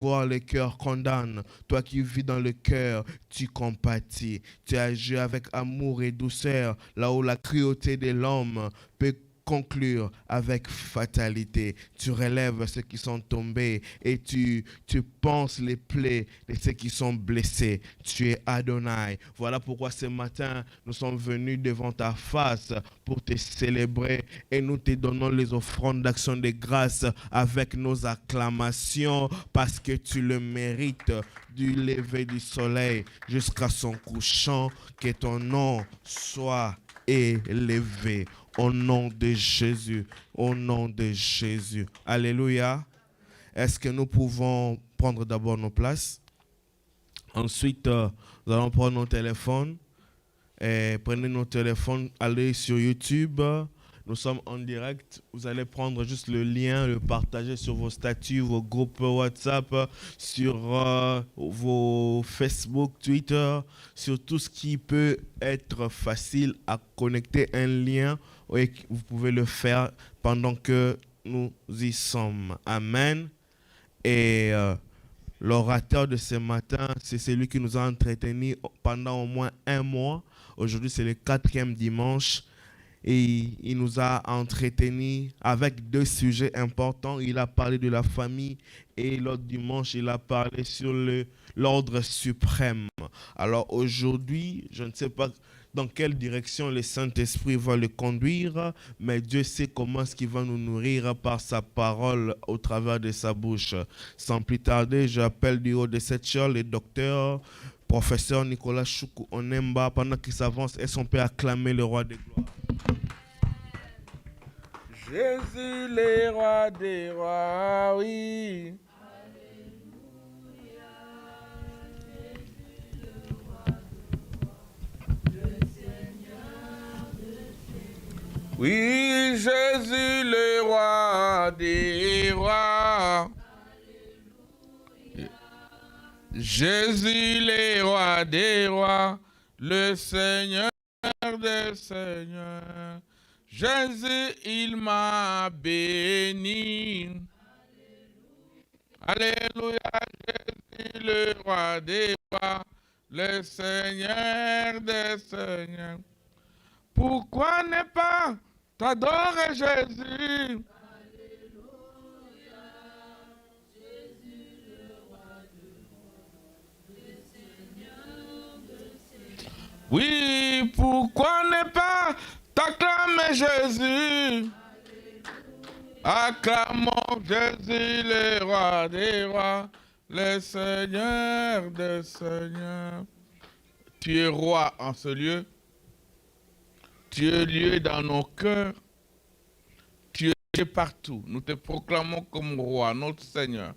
voir le cœur condamne. Toi qui vis dans le cœur, tu compatis. Tu agis avec amour et douceur, là où la cruauté de l'homme peut conclure avec fatalité. Tu relèves ceux qui sont tombés et tu penses les plaies de ceux qui sont blessés. Tu es Adonai. Voilà pourquoi ce matin, nous sommes venus devant ta face pour te célébrer et nous te donnons les offrandes d'action de grâce avec nos acclamations parce que tu le mérites du lever du soleil jusqu'à son couchant. Que ton nom soit élevé. Au nom de Jésus, au nom de Jésus. Alléluia. Est-ce que nous pouvons prendre d'abord nos places? Ensuite, nous allons prendre nos téléphones. Et prenez nos téléphones, allez sur YouTube. Nous sommes en direct. Vous allez prendre juste le lien, le partager sur vos statuts, vos groupes WhatsApp, sur vos Facebook, Twitter, sur tout ce qui peut être facile à connecter un lien. Et vous pouvez le faire pendant que nous y sommes. Amen. Et l'orateur de ce matin, c'est celui qui nous a entretenus pendant au moins un mois. Aujourd'hui, c'est le 4e dimanche. Et il nous a entretenus avec 2 sujets importants. Il a parlé de la famille et l'autre dimanche, il a parlé sur l'ordre suprême. Alors aujourd'hui, je ne sais pas dans quelle direction le Saint-Esprit va le conduire, mais Dieu sait comment est-ce qu'il va nous nourrir par sa parole au travers de sa bouche. Sans plus tarder, j'appelle du haut de cette chaire le docteur, professeur Nicolas Choukou Onemba, pendant qu'il s'avance, est-ce qu'on peut acclamer le roi des gloires? Jésus, le roi des rois, oui. Oui, Jésus, le roi des rois. Jésus, le roi des rois, le Seigneur des seigneurs. Jésus, il m'a béni. Alléluia, Jésus, le roi des rois, le Seigneur des seigneurs. Pourquoi ne pas t'adorer, Jésus? Oui, pourquoi ne pas t'acclamer, Jésus? Acclamons Jésus, le roi des rois, le Seigneur des seigneurs. Tu es roi en ce lieu. Tu es lieu dans nos cœurs. Tu es partout. Nous te proclamons comme roi, notre Seigneur.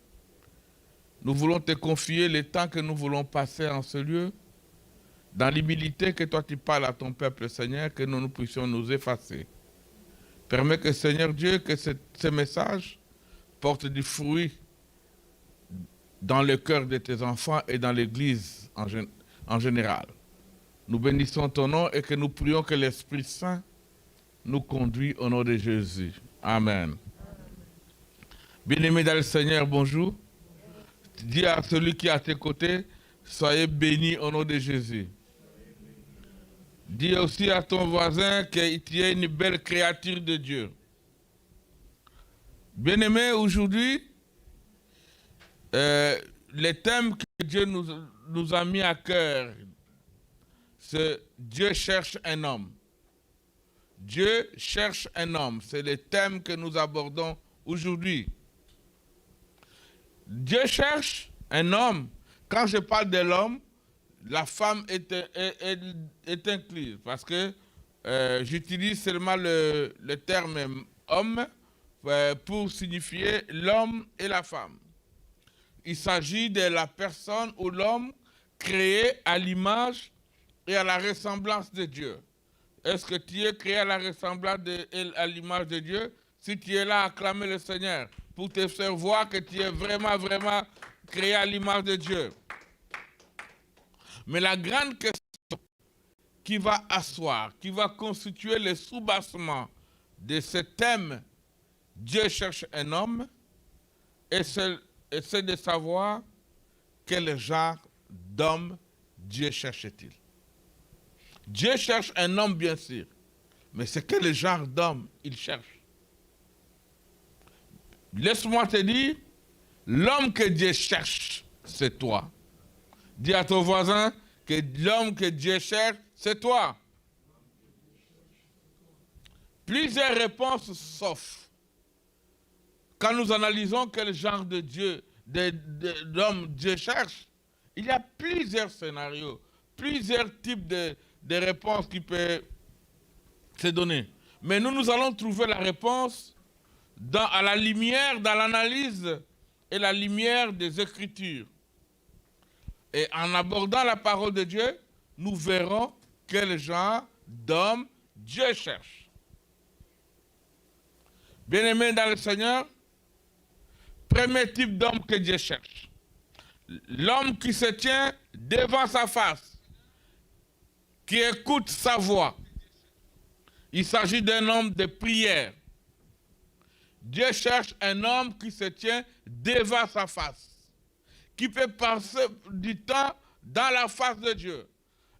Nous voulons te confier les temps que nous voulons passer en ce lieu. Dans l'humilité que toi tu parles à ton peuple, Seigneur, que nous puissions nous effacer. Permets que, Seigneur Dieu, que ce message porte du fruit dans le cœur de tes enfants et dans l'Église en général. Nous bénissons ton nom et que nous prions que l'Esprit Saint nous conduise au nom de Jésus. Amen. Bien-aimés dans le Seigneur, bonjour. Dis à celui qui est à tes côtés, soyez bénis au nom de Jésus. Dis aussi à ton voisin que tu es une belle créature de Dieu. Bien-aimés, aujourd'hui, le thème que Dieu nous a mis à cœur, c'est Dieu cherche un homme. Dieu cherche un homme. C'est le thème que nous abordons aujourd'hui. Dieu cherche un homme. Quand je parle de l'homme, la femme est incluse parce que j'utilise seulement le terme homme pour signifier l'homme et la femme. Il s'agit de la personne ou l'homme créé à l'image et à la ressemblance de Dieu. Est-ce que tu es créé à la ressemblance et à l'image de Dieu? Si tu es là, acclamer le Seigneur pour te faire voir que tu es vraiment, vraiment créé à l'image de Dieu. Mais la grande question qui va asseoir, qui va constituer le soubassement de ce thème, Dieu cherche un homme, et c'est essaie de savoir quel genre d'homme Dieu cherche-t-il. Dieu cherche un homme, bien sûr, mais c'est quel genre d'homme il cherche. Laisse-moi te dire, l'homme que Dieu cherche, c'est toi. Dis à ton voisin que l'homme que Dieu cherche, c'est toi. Plusieurs réponses sauf. Quand nous analysons quel genre de Dieu, d'homme Dieu cherche, il y a plusieurs scénarios, plusieurs types de réponses qui peuvent se donner. Mais nous allons trouver la réponse à la lumière, dans l'analyse et la lumière des Écritures. Et en abordant la parole de Dieu, nous verrons quel genre d'homme Dieu cherche. Bien-aimés dans le Seigneur, premier type d'homme que Dieu cherche. L'homme qui se tient devant sa face, qui écoute sa voix. Il s'agit d'un homme de prière. Dieu cherche un homme qui se tient devant sa face, qui peut passer du temps dans la face de Dieu.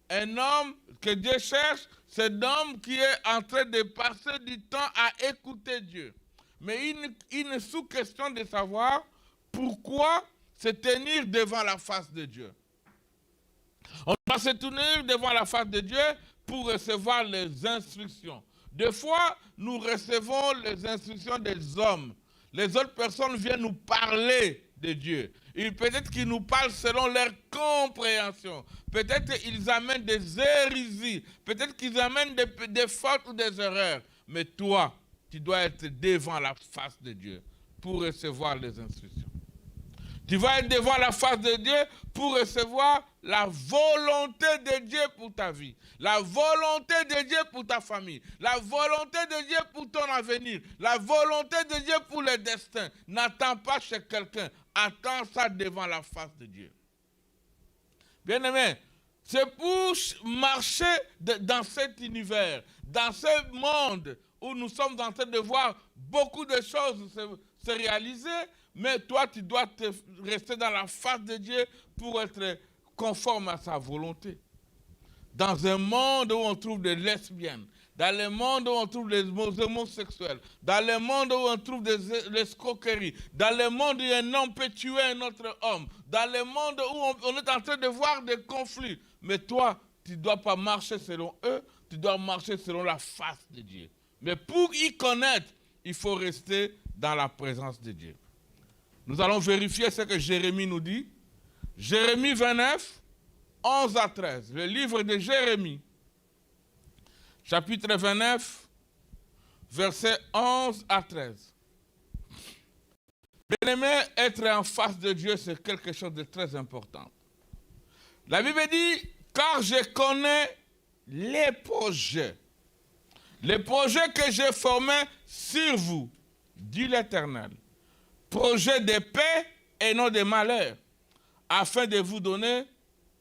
Un homme que Dieu cherche, c'est un homme qui est en train de passer du temps à écouter Dieu. Mais il est sous question de savoir pourquoi se tenir devant la face de Dieu. On doit se tenir devant la face de Dieu pour recevoir les instructions. Des fois, nous recevons les instructions des hommes. Les autres personnes viennent nous parler de Dieu. Peut-être qu'ils nous parlent selon leur compréhension. Peut-être qu'ils amènent des hérésies. Peut-être qu'ils amènent des fautes ou des erreurs. Mais toi, tu dois être devant la face de Dieu pour recevoir les instructions. Tu vas être devant la face de Dieu pour recevoir la volonté de Dieu pour ta vie, la volonté de Dieu pour ta famille, la volonté de Dieu pour ton avenir, la volonté de Dieu pour le destin. N'attends pas chez quelqu'un, attends ça devant la face de Dieu. Bien-aimé, c'est pour marcher dans cet univers, dans ce monde où nous sommes en train de voir beaucoup de choses se réaliser, mais toi, tu dois rester dans la face de Dieu pour être conforme à sa volonté. Dans un monde où on trouve des lesbiennes, dans le monde où on trouve des homosexuels, dans le monde où on trouve des escroqueries, dans le monde où un homme peut tuer un autre homme, dans le monde où on est en train de voir des conflits. Mais toi, tu ne dois pas marcher selon eux, tu dois marcher selon la face de Dieu. Mais pour y connaître, il faut rester dans la présence de Dieu. Nous allons vérifier ce que Jérémie nous dit. Jérémie 29, 11 à 13. Le livre de Jérémie, chapitre 29, versets 11 à 13. Bien-aimé, être en face de Dieu, c'est quelque chose de très important. La Bible dit, car je connais les projets que j'ai formés sur vous, dit l'Éternel. Projet de paix et non de malheur, afin de vous donner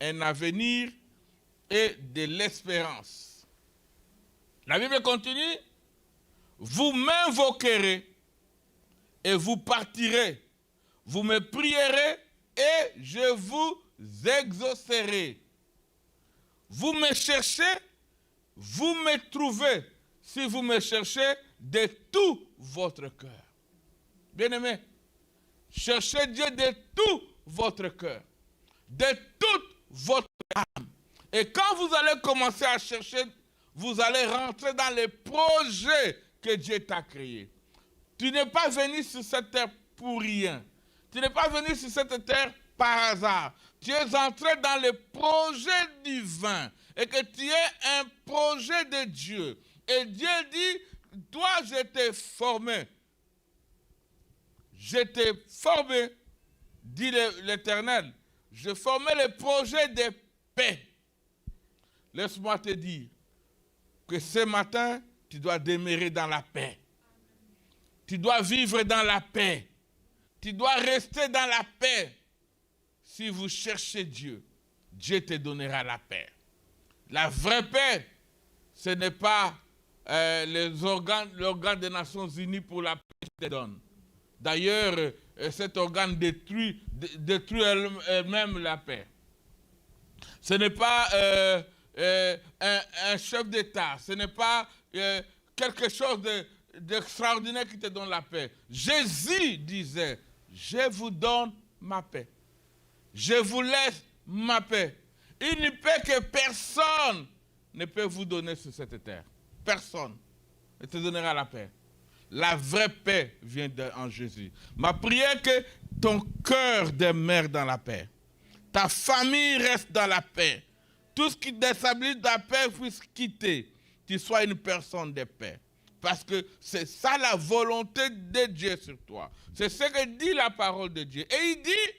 un avenir et de l'espérance. La Bible continue, vous m'invoquerez et vous partirez, vous me prierez et je vous exaucerai. Vous me cherchez, vous me trouvez, si vous me cherchez de tout votre cœur. Bien-aimé, cherchez Dieu de tout votre cœur, de toute votre âme. Et quand vous allez commencer à chercher, vous allez rentrer dans les projets que Dieu t'a créés. Tu n'es pas venu sur cette terre pour rien. Tu n'es pas venu sur cette terre par hasard. Tu es entré dans les projets divins et que tu es un projet de Dieu. Et Dieu dit, toi je t'ai formé. Je t'ai formé, dit l'Éternel. Je formais le projet de paix. Laisse-moi te dire que ce matin, tu dois demeurer dans la paix. Tu dois vivre dans la paix. Tu dois rester dans la paix. Si vous cherchez Dieu, Dieu te donnera la paix. La vraie paix, ce n'est pas l'organe des Nations Unies pour la paix qui te donne. D'ailleurs, cet organe détruit elle-même la paix. Ce n'est pas un chef d'État, ce n'est pas quelque chose d'extraordinaire qui te donne la paix. Jésus disait, je vous donne ma paix. Je vous laisse ma paix. Une paix que personne ne peut vous donner sur cette terre. Personne ne te donnera la paix. La vraie paix vient en Jésus. Ma prière est que ton cœur demeure dans la paix. Ta famille reste dans la paix. Tout ce qui déstabilise la paix puisse quitter. Tu sois une personne de paix. Parce que c'est ça la volonté de Dieu sur toi. C'est ce que dit la parole de Dieu. Et il dit,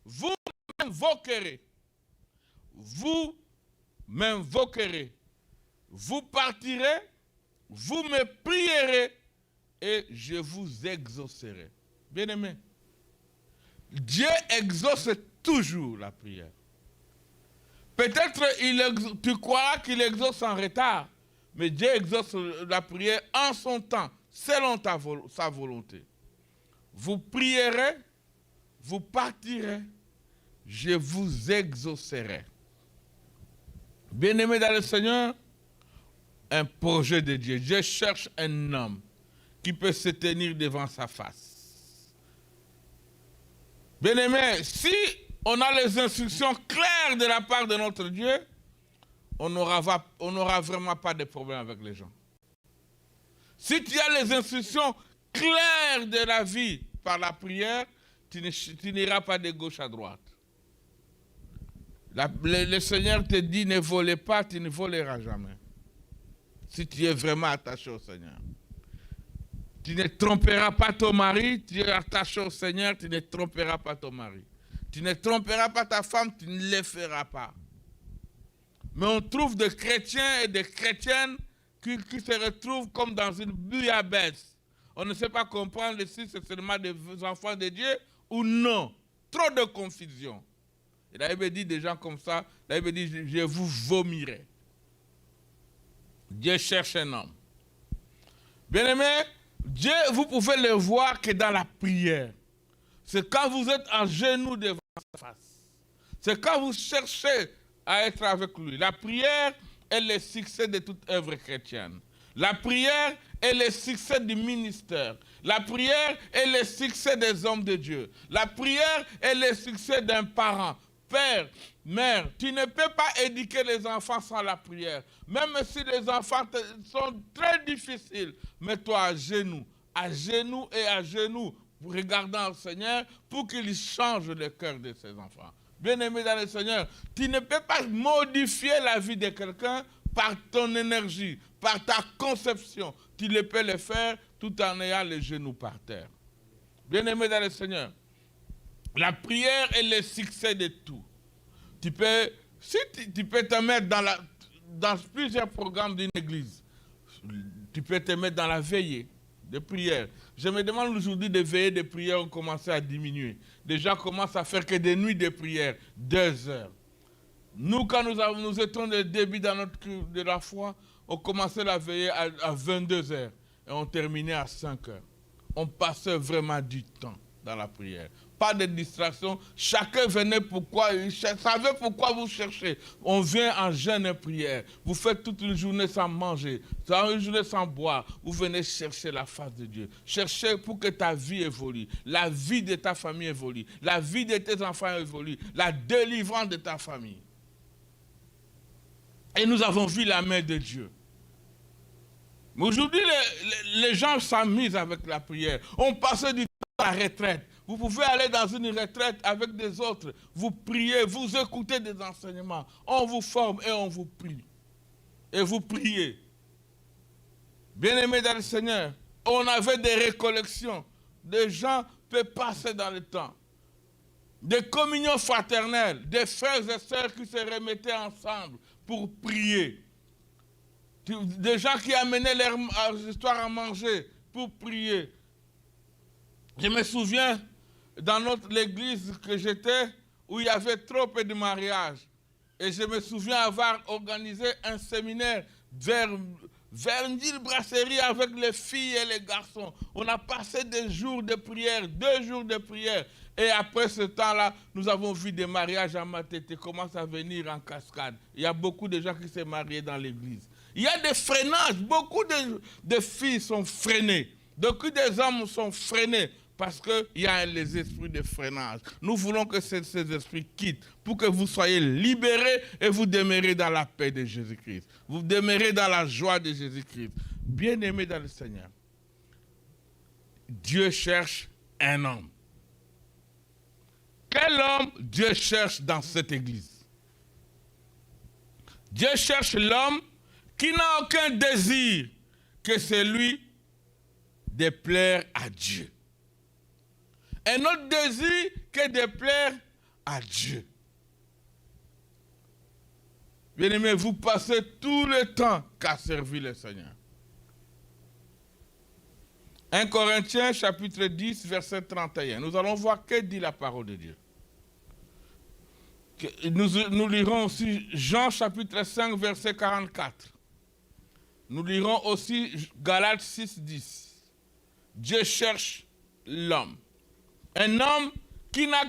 vous m'invoquerez. Vous m'invoquerez. Vous partirez, vous me prierez et je vous exaucerai. Bien-aimé, Dieu exauce toujours la prière. Peut-être tu croiras qu'il exauce en retard, mais Dieu exauce la prière en son temps, selon sa volonté. Vous prierez, vous partirez, je vous exaucerai. Bien-aimé dans le Seigneur, un projet de Dieu. Dieu cherche un homme qui peut se tenir devant sa face. Bien-aimé, si on a les instructions claires de la part de notre Dieu, on n'aura vraiment pas de problème avec les gens. Si tu as les instructions claires de la vie par la prière, tu n'iras pas de gauche à droite. Le Seigneur te dit ne volez pas, tu ne voleras jamais. Si tu es vraiment attaché au Seigneur. Tu ne tromperas pas ton mari, tu es attaché au Seigneur, tu ne tromperas pas ton mari. Tu ne tromperas pas ta femme, tu ne le feras pas. Mais on trouve des chrétiens et des chrétiennes qui se retrouvent comme dans une bouillabaisse. On ne sait pas comprendre si c'est seulement des enfants de Dieu ou non. Trop de confusion. Et la Bible dit des gens comme ça, la Bible dit je vous vomirai. Dieu cherche un homme. Bien-aimé, Dieu, vous pouvez le voir que dans la prière. C'est quand vous êtes en genoux devant sa face. C'est quand vous cherchez à être avec lui. La prière est le succès de toute œuvre chrétienne. La prière est le succès du ministère. La prière est le succès des hommes de Dieu. La prière est le succès d'un parent. Père, mère, tu ne peux pas éduquer les enfants sans la prière. Même si les enfants sont très difficiles, mets-toi à genoux et à genoux, regardant le Seigneur pour qu'il change le cœur de ses enfants. Bien-aimé dans le Seigneur, tu ne peux pas modifier la vie de quelqu'un par ton énergie, par ta conception. Tu ne peux le faire tout en ayant les genoux par terre. Bien-aimé dans le Seigneur, la prière est le succès de tout. Tu peux te mettre dans plusieurs programmes d'une église. Tu peux te mettre dans la veillée de prière. Je me demande aujourd'hui des veillées de prière ont commencé à diminuer. Les gens commencent à faire que des nuits de prière, 2 heures. Nous, quand nous étions au début de la foi, on commençait la veillée à 22 heures et on terminait à 5 heures. On passait vraiment du temps dans la prière. Pas de distraction. Chacun venait savait pourquoi vous cherchez. On vient en jeûne et prière. Vous faites toute une journée sans manger, une journée sans boire. Vous venez chercher la face de Dieu. Cherchez pour que ta vie évolue. La vie de ta famille évolue. La vie de tes enfants évolue. La délivrance de ta famille. Et nous avons vu la main de Dieu. Mais aujourd'hui, les gens s'amusent avec la prière. On passe du temps à la retraite. Vous pouvez aller dans une retraite avec des autres. Vous priez, vous écoutez des enseignements. On vous forme et on vous prie. Et vous priez. Bien-aimés dans le Seigneur, on avait des récollections. Des gens peuvent passer dans le temps. Des communions fraternelles. Des frères et sœurs qui se remettaient ensemble pour prier. Des gens qui amenaient leurs histoires à manger pour prier. Je me souviens dans l'église que j'étais où il y avait trop peu de mariages. Et je me souviens avoir organisé un séminaire vers Vernil Brasserie avec les filles et les garçons. On a passé des jours de prière, 2 jours de prière. Et après ce temps-là, nous avons vu des mariages à Matete commencent à venir en cascade. Il y a beaucoup de gens qui s'est mariés dans l'église. Il y a des freinages. Beaucoup de filles sont freinées. Beaucoup des hommes sont freinés parce qu'il y a les esprits de freinage. Nous voulons que ces esprits quittent pour que vous soyez libérés et vous demeurez dans la paix de Jésus-Christ. Vous demeurez dans la joie de Jésus-Christ. Bien-aimés dans le Seigneur, Dieu cherche un homme. Quel homme Dieu cherche dans cette église? Dieu cherche l'homme qui n'a aucun désir que celui de plaire à Dieu. Un autre désir que de plaire à Dieu. Bien-aimés, vous passez tout le temps qu'à servir le Seigneur. 1 Corinthiens chapitre 10, verset 31. Nous allons voir que dit la parole de Dieu. Nous lirons aussi Jean chapitre 5, verset 44. Nous lirons aussi Galates 6, 10. Dieu cherche l'homme. Un homme qui n'a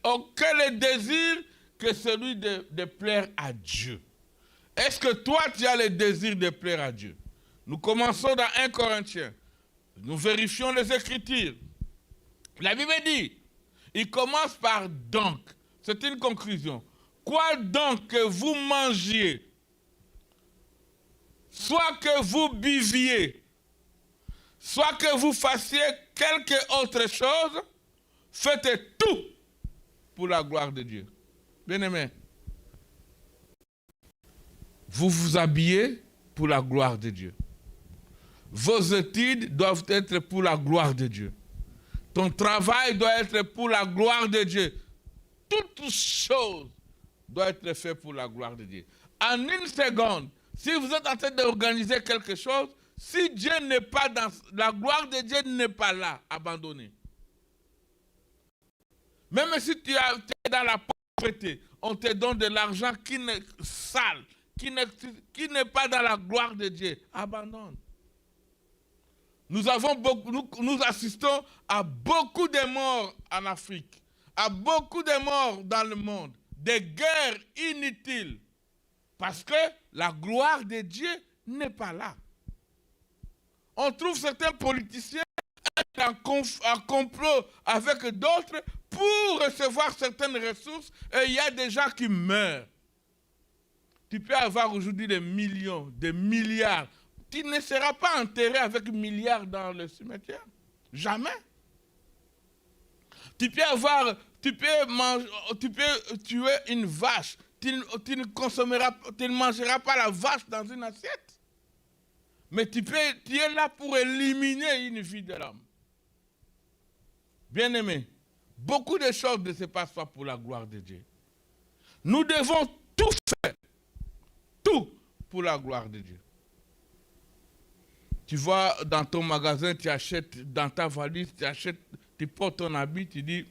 aucun désir que celui de plaire à Dieu. Est-ce que toi, tu as le désir de plaire à Dieu? Nous commençons dans 1 Corinthiens. Nous vérifions les Écritures. La Bible dit, il commence par donc. C'est une conclusion. Quoi donc que vous mangiez, soit que vous buviez, soit que vous fassiez quelque autre chose, faites tout pour la gloire de Dieu. Bien-aimés, vous vous habillez pour la gloire de Dieu. Vos études doivent être pour la gloire de Dieu. Ton travail doit être pour la gloire de Dieu. Toutes choses doivent être faites pour la gloire de Dieu. En une seconde, si vous êtes en train d'organiser quelque chose, si Dieu n'est pas dans... La gloire de Dieu n'est pas là, abandonnez. Même si tu es dans la pauvreté, on te donne de l'argent qui est sale, qui n'est pas dans la gloire de Dieu, abandonne. Nous assistons à beaucoup de morts en Afrique, à beaucoup de morts dans le monde, des guerres inutiles, parce que la gloire de Dieu n'est pas là. On trouve certains politiciens en complot avec d'autres pour recevoir certaines ressources et il y a des gens qui meurent. Tu peux avoir aujourd'hui des millions, des milliards. Tu ne seras pas enterré avec milliards dans le cimetière. Jamais. Tu peux tuer une vache. Tu ne mangeras pas la vache dans une assiette. Mais tu es là pour éliminer une vie de l'homme. Bien-aimé, beaucoup de choses ne se passent pas pour la gloire de Dieu. Nous devons tout faire. Tout pour la gloire de Dieu. Tu vas dans ton magasin, tu achètes dans ta valise, tu portes ton habit, tu dis,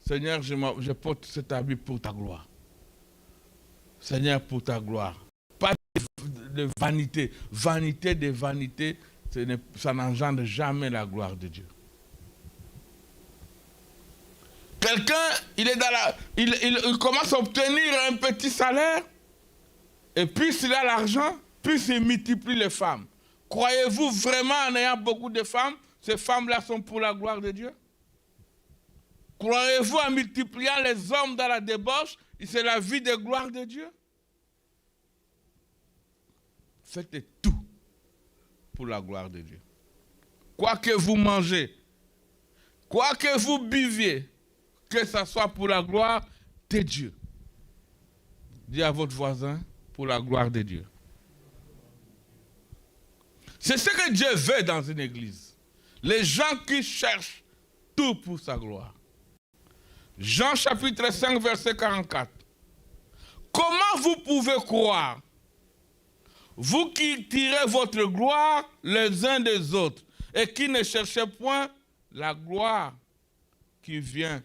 Seigneur, je porte cet habit pour ta gloire. Seigneur, pour ta gloire. Pas de vanité. Vanité de vanité, ça n'engendre jamais la gloire de Dieu. Quelqu'un, il commence à obtenir un petit salaire, et plus il a l'argent, plus il multiplie les femmes. Croyez-vous vraiment en ayant beaucoup de femmes, ces femmes-là sont pour la gloire de Dieu? Croyez-vous en multipliant les hommes dans la débauche, c'est la vie de gloire de Dieu? Faites tout pour la gloire de Dieu. Quoi que vous mangez, quoi que vous buviez, que ce soit pour la gloire de Dieu. Dis à votre voisin, pour la gloire de Dieu. C'est ce que Dieu veut dans une église. Les gens qui cherchent tout pour sa gloire. Jean chapitre 5, verset 44. Comment vous pouvez croire, vous qui tirez votre gloire les uns des autres et qui ne cherchez point la gloire qui vient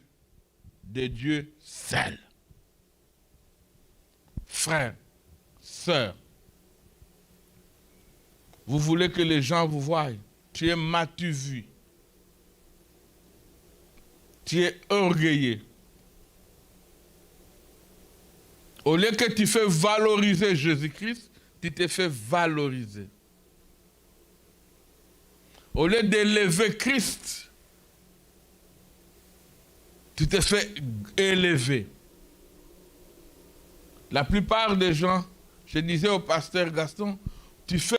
de Dieu seul? Frères, sœurs, Vous voulez que les gens vous voient. Tu es m'as-tu vu. Tu es orgueilleux. Au lieu que tu fais valoriser Jésus-Christ, tu te fais valoriser. Au lieu d'élever Christ, tu te fais élever. La plupart des gens, je disais au pasteur Gaston, tu fais...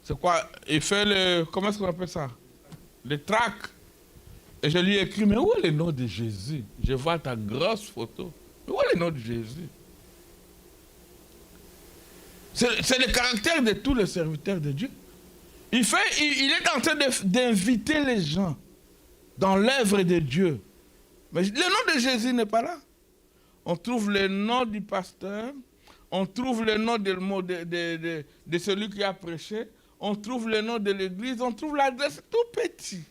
C'est quoi? Il fait le... Comment est-ce qu'on appelle ça? Le trac. Et je lui ai écrit, mais où est le nom de Jésus? Je vois ta grosse photo. Mais où est le nom de Jésus? C'est le caractère de tous les serviteurs de Dieu. Il est en train d'inviter les gens dans l'œuvre de Dieu. Mais le nom de Jésus n'est pas là. On trouve le nom du pasteur, on trouve le nom de celui qui a prêché, on trouve le nom de l'église, on trouve l'adresse tout petit.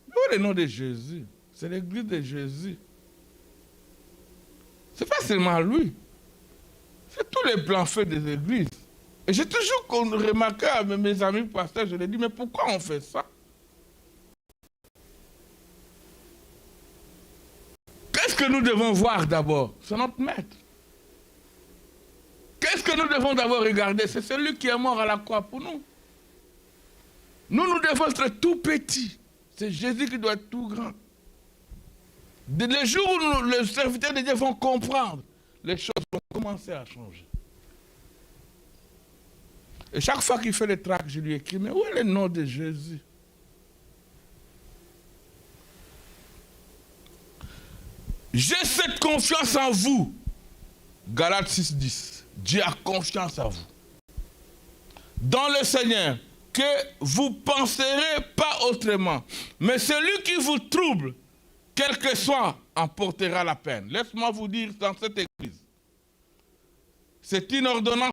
Où est le nom de Jésus? C'est l'église de Jésus. Ce n'est pas seulement lui. C'est tous les plans faits des églises. Et j'ai toujours remarqué à mes amis pasteurs, je leur dis, mais pourquoi on fait ça? Qu'est-ce que nous devons voir d'abord? C'est notre maître. Qu'est-ce que nous devons d'abord regarder? C'est celui qui est mort à la croix pour nous. Nous devons être tout petits. C'est Jésus qui doit être tout grand. Le jour où les serviteurs de Dieu vont comprendre, les choses vont commencer à changer. Et chaque fois qu'il fait le trac, je lui écris, mais où est le nom de Jésus? J'ai cette confiance en vous. Galates 6:10. Dieu a confiance en vous. Dans le Seigneur, que vous penserez pas autrement. Mais celui qui vous trouble, quel que soit, en portera la peine. Laisse-moi vous dire dans cette église. C'est une ordonnance.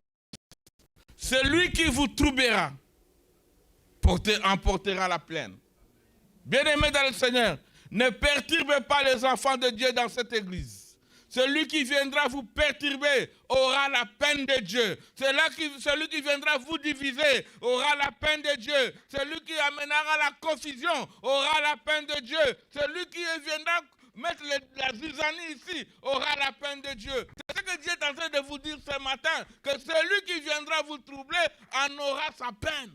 Celui qui vous troublera, en portera la peine. Bien-aimés dans le Seigneur, ne perturbez pas les enfants de Dieu dans cette église. Celui qui viendra vous perturber aura la peine de Dieu. Celui qui viendra vous diviser aura la peine de Dieu. Celui qui amènera la confusion aura la peine de Dieu. Celui qui viendra mettre la zizanie ici aura la peine de Dieu. C'est ce que Dieu est en train de vous dire ce matin, que celui qui viendra vous troubler en aura sa peine.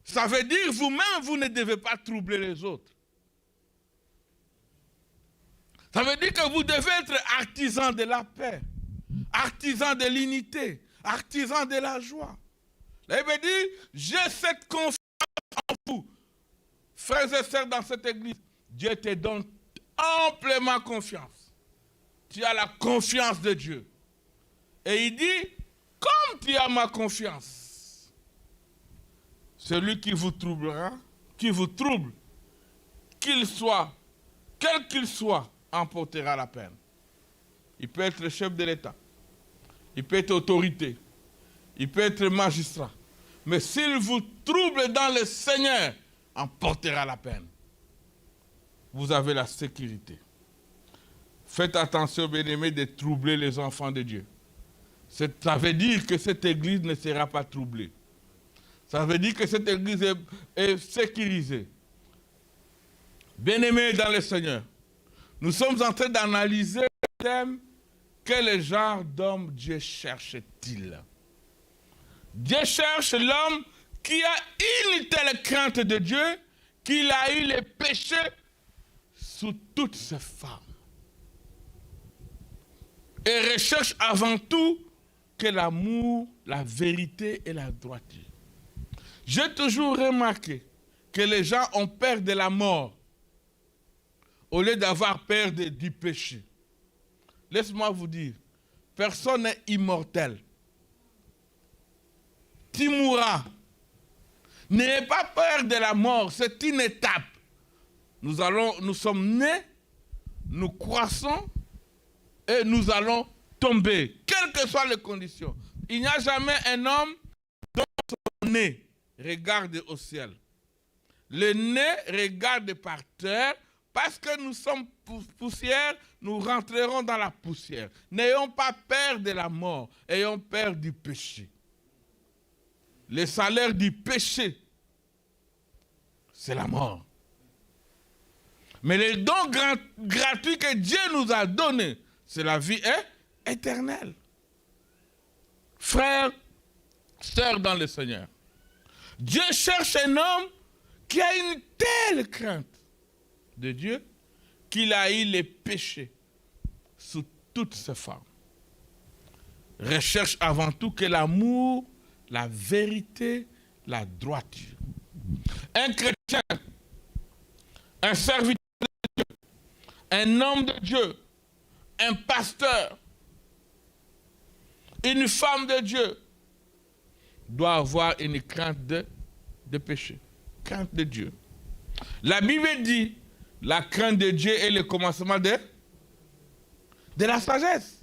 Ça veut dire vous-même, vous ne devez pas troubler les autres. Ça veut dire que vous devez être artisan de la paix, artisan de l'unité, artisan de la joie. Il veut dire, j'ai cette confiance en vous. Frères et sœurs dans cette église, Dieu te donne amplement confiance. Tu as la confiance de Dieu. Et il dit, comme tu as ma confiance, celui qui vous troublera, qui vous trouble, qu'il soit, quel qu'il soit, en portera la peine. Il peut être le chef de l'État, il peut être autorité, il peut être magistrat. Mais s'il vous trouble dans le Seigneur, en portera la peine. Vous avez la sécurité. Faites attention, bien-aimés, de troubler les enfants de Dieu. Ça veut dire que cette église ne sera pas troublée. Ça veut dire que cette église est sécurisée. Bien-aimés dans le Seigneur, nous sommes en train d'analyser le thème « Quel genre d'homme Dieu cherche-t-il » Dieu cherche l'homme qui a une telle crainte de Dieu qu'il a eu les péchés sous toutes ses formes. Et recherche avant tout que l'amour, la vérité et la droiture. J'ai toujours remarqué que les gens ont peur de la mort au lieu d'avoir peur du péché. Laisse-moi vous dire, personne n'est immortel. Tu mourras. N'ayez pas peur de la mort, c'est une étape. Nous sommes nés, nous croissons et nous allons tomber, quelles que soient les conditions. Il n'y a jamais un homme dont son nez regarde au ciel. Le nez regarde par terre parce que nous sommes poussière, nous rentrerons dans la poussière. N'ayons pas peur de la mort, ayons peur du péché. Le salaire du péché, c'est la mort. Mais le don gratuit que Dieu nous a donné, c'est la vie éternelle. Frères, sœurs dans le Seigneur, Dieu cherche un homme qui a une telle crainte de Dieu qu'il haït les péchés sous toutes ses formes. Recherche avant tout que l'amour, la vérité, la droiture. Un chrétien, un serviteur de Dieu, un homme de Dieu, un pasteur, une femme de Dieu doit avoir une crainte de péché, crainte de Dieu. La Bible dit, la crainte de Dieu est le commencement de la sagesse.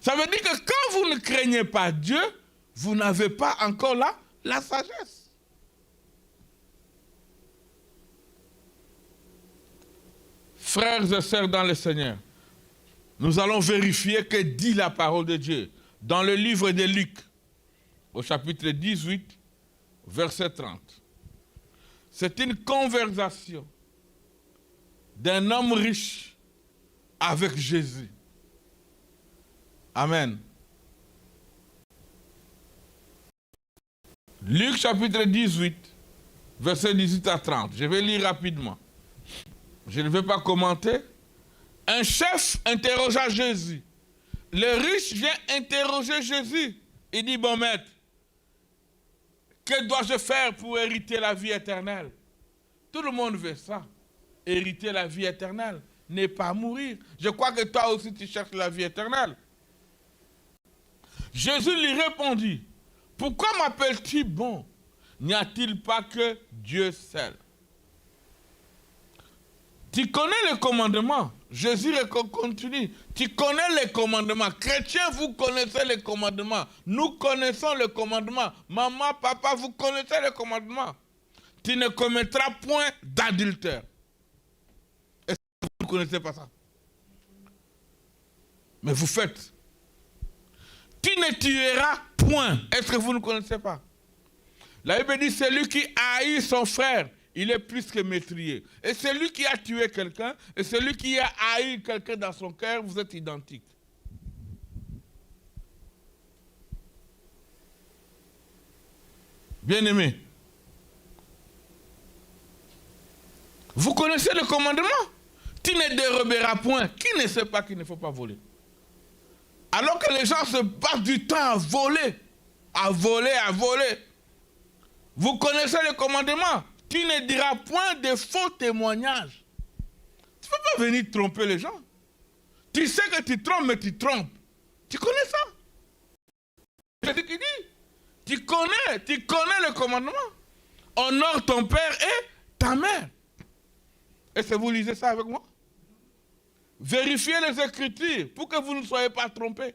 Ça veut dire que quand vous ne craignez pas Dieu, vous n'avez pas encore la sagesse. Frères et sœurs dans le Seigneur, nous allons vérifier que dit la parole de Dieu dans le livre de Luc, au chapitre 18, verset 30. C'est une conversation d'un homme riche avec Jésus. Amen. Luc chapitre 18, verset 18 à 30. Je vais lire rapidement. Je ne vais pas commenter. Un chef interrogea Jésus. Le riche vient interroger Jésus. Il dit, bon maître, que dois-je faire pour hériter la vie éternelle? Tout le monde veut ça. Hériter la vie éternelle, ne pas mourir. Je crois que toi aussi tu cherches la vie éternelle. Jésus lui répondit, pourquoi m'appelles-tu bon? N'y a-t-il pas que Dieu seul? Tu connais les commandements. Jésus continue. Tu connais les commandements. Chrétiens, vous connaissez les commandements. Nous connaissons les commandements. Maman, papa, vous connaissez les commandements. Tu ne commettras point d'adultère. Est-ce que vous ne connaissez pas ça? Mais vous faites. Tu ne tueras point. Est-ce que vous ne connaissez pas? La Bible dit, celui qui haït son frère, il est plus que meurtrier. Et celui qui a tué quelqu'un, et celui qui a haï quelqu'un dans son cœur, vous êtes identiques. Bien-aimés, vous connaissez le commandement? Tu ne déroberas point. Qui ne sait pas qu'il ne faut pas voler? Alors que les gens se passent du temps à voler, à voler, à voler. Vous connaissez le commandement? Tu ne diras point de faux témoignages. Tu ne peux pas venir tromper les gens. Tu sais que tu trompes, mais tu trompes. Tu connais ça? C'est ce qu'il dit. Tu connais le commandement. Honore ton père et ta mère. Est-ce que vous lisez ça avec moi? Vérifiez les Écritures pour que vous ne soyez pas trompés.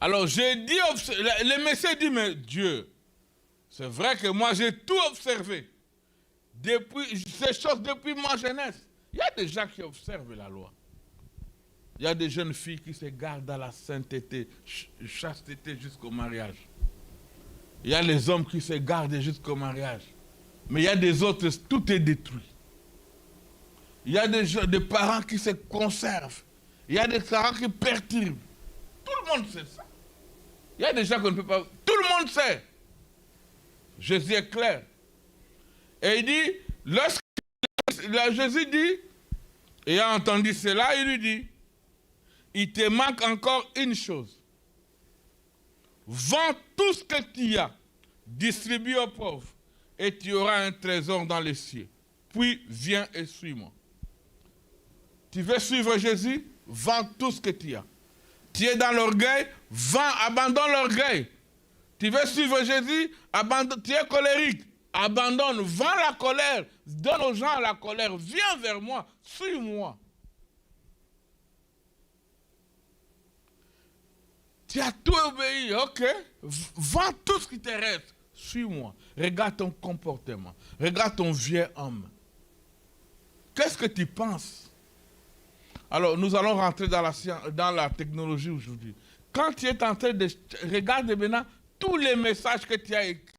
Alors j'ai dit, le Messie dit, mais Dieu, c'est vrai que moi j'ai tout observé. Ces choses depuis ma jeunesse. Il y a des gens qui observent la loi. Il y a des jeunes filles qui se gardent dans la sainteté, chasteté jusqu'au mariage. Il y a les hommes qui se gardent jusqu'au mariage. Mais il y a des autres, tout est détruit. Il y a des parents qui se conservent. Il y a des parents qui perturbent. Tout le monde sait ça. Il y a des gens qu'on ne peut pas... Tout le monde sait. Jésus est clair. Et il dit, Jésus dit, ayant entendu cela, il lui dit, il te manque encore une chose. Vends tout ce que tu as, distribue aux pauvres, et tu auras un trésor dans les cieux. Puis viens et suis-moi. Tu veux suivre Jésus? Vends tout ce que tu as. Tu es dans l'orgueil? Vends, abandonne l'orgueil. Tu veux suivre Jésus? Tu es colérique? Abandonne, vends la colère. Donne aux gens la colère. Viens vers moi, suis-moi. Tu as tout obéi, ok? Vends tout ce qui te reste. Suis-moi. Regarde ton comportement. Regarde ton vieux homme. Qu'est-ce que tu penses? Alors, nous allons rentrer dans la technologie aujourd'hui. Quand tu es en train de... Regarde maintenant tous les messages que tu as écrits,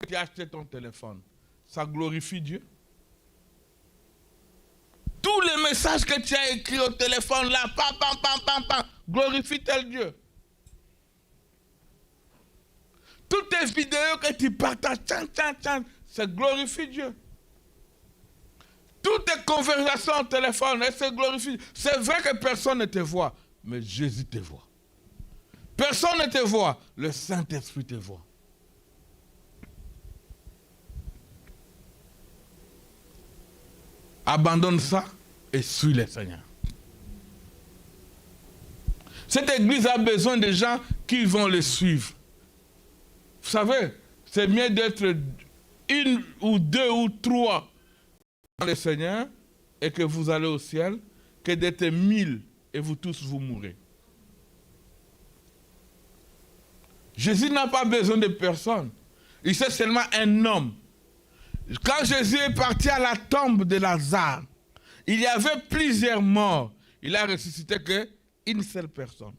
que tu as acheté ton téléphone. Ça glorifie Dieu? Tous les messages que tu as écrits au téléphone, là, glorifie-t-elle Dieu? Toutes tes vidéos que tu partages, ça glorifie Dieu. Toutes tes conversations au téléphone, elles se glorifient. C'est vrai que personne ne te voit, mais Jésus te voit. Personne ne te voit, le Saint-Esprit te voit. Abandonne ça et suis le Seigneur. Cette église a besoin de gens qui vont le suivre. Vous savez, c'est mieux d'être une ou deux ou trois dans le Seigneur et que vous allez au ciel que d'être 1000 et vous tous vous mourrez. Jésus n'a pas besoin de personne. Il sait seulement un homme. Quand Jésus est parti à la tombe de Lazare, il y avait plusieurs morts. Il a ressuscité qu'une seule personne.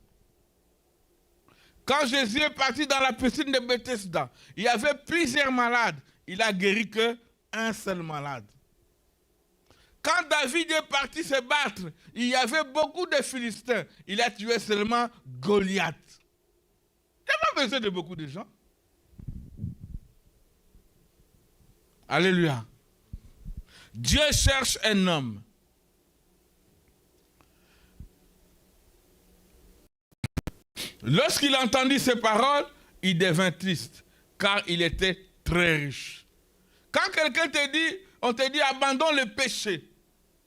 Quand Jésus est parti dans la piscine de Bethesda, il y avait plusieurs malades. Il a guéri qu'un seul malade. Quand David est parti se battre, il y avait beaucoup de Philistins. Il a tué seulement Goliath. Il n'y a pas besoin de beaucoup de gens. Alléluia. Dieu cherche un homme. Lorsqu'il entendit ces paroles, il devint triste, car il était très riche. Quand quelqu'un te dit, on te dit abandonne le péché,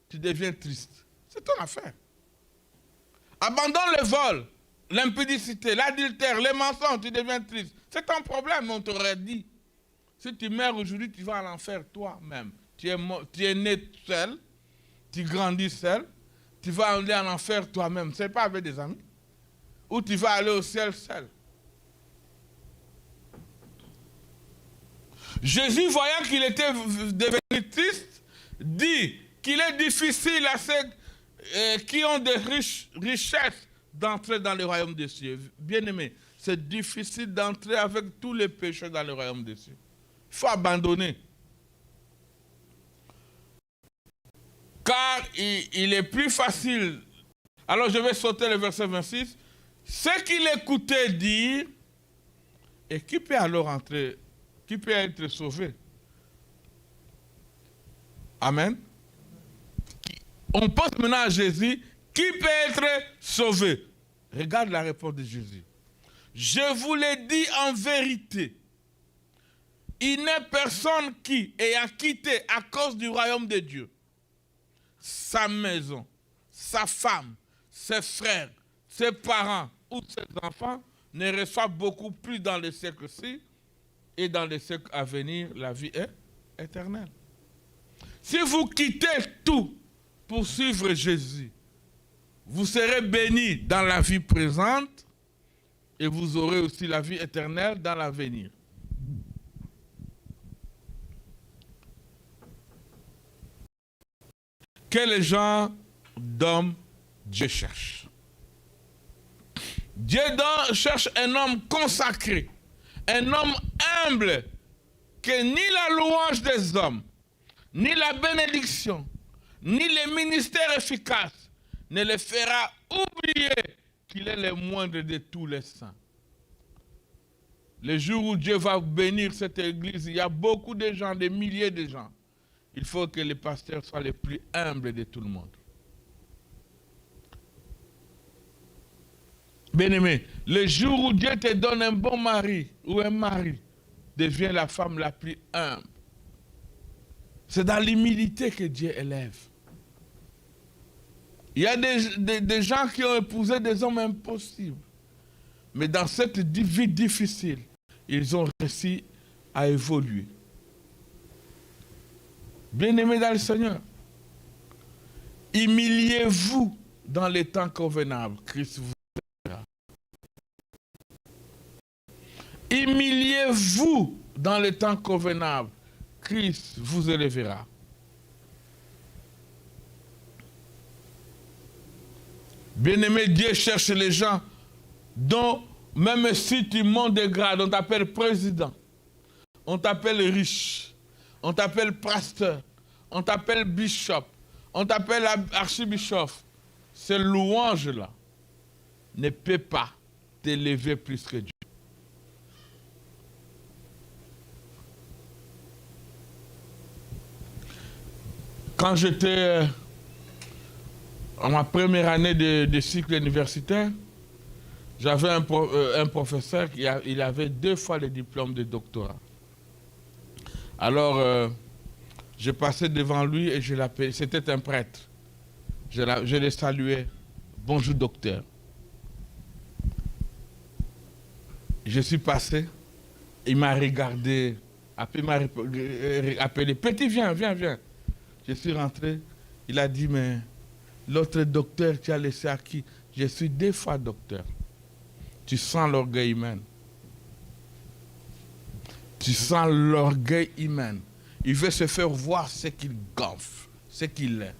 tu deviens triste. C'est ton affaire. Abandonne le vol, l'impudicité, l'adultère, les mensonges, tu deviens triste. C'est ton problème, on t'aurait dit. Si tu meurs aujourd'hui, tu vas à l'enfer toi-même. Tu es né seul, tu grandis seul, tu vas aller en enfer toi-même. Ce n'est pas avec des amis. Ou tu vas aller au ciel seul. Jésus, voyant qu'il était devenu triste, dit qu'il est difficile à ceux qui ont des richesses d'entrer dans le royaume des cieux. Bien-aimé, c'est difficile d'entrer avec tous les péchés dans le royaume des cieux. Il faut abandonner. Car il est plus facile. Alors je vais sauter le verset 26. Ce qu'il écoutait dire, et qui peut alors entrer, qui peut être sauvé? Amen. On pense maintenant à Jésus, qui peut être sauvé? Regarde la réponse de Jésus. Je vous l'ai dit en vérité, il n'est personne qui, ayant quitté à cause du royaume de Dieu, sa maison, sa femme, ses frères, ses parents ou ses enfants, ne reçoit beaucoup plus dans les siècles-ci et dans les siècles à venir, la vie est éternelle. Si vous quittez tout pour suivre Jésus, vous serez bénis dans la vie présente et vous aurez aussi la vie éternelle dans l'avenir. Quel genre d'homme Dieu cherche? Dieu cherche un homme consacré, un homme humble, que ni la louange des hommes, ni la bénédiction, ni les ministères efficaces ne le fera oublier qu'il est le moindre de tous les saints. Le jour où Dieu va bénir cette église, il y a beaucoup de gens, des milliers de gens. Il faut que les pasteurs soient les plus humbles de tout le monde. Bien-aimé, le jour où Dieu te donne un bon mari ou un mari, devient la femme la plus humble. C'est dans l'humilité que Dieu élève. Il y a des gens qui ont épousé des hommes impossibles. Mais dans cette vie difficile, ils ont réussi à évoluer. Bien-aimés dans le Seigneur, humiliez-vous dans les temps convenables. Christ vous élèvera. Humiliez-vous dans les temps convenables. Christ vous élèvera. Bien-aimé, Dieu cherche les gens dont, même si tu montes de grade, on t'appelle président, on t'appelle riche, on t'appelle pasteur, on t'appelle bishop, on t'appelle archibishop. Ce louange-là ne peut pas t'élever plus que Dieu. Quand j'étais en ma première année de cycle universitaire, j'avais un professeur il avait 2 fois le diplôme de doctorat. Alors, je passais devant lui et je l'appelais. C'était un prêtre. Je le saluais. Bonjour, docteur. Je suis passé. Il m'a regardé. Après, il m'a appelé. Petit, viens. Je suis rentré. Il a dit, mais l'autre docteur, tu as laissé à qui? Je suis 2 fois docteur. Tu sens l'orgueil humain. Tu sens l'orgueil humain. Il veut se faire voir ce qu'il gonfle, ce qu'il est.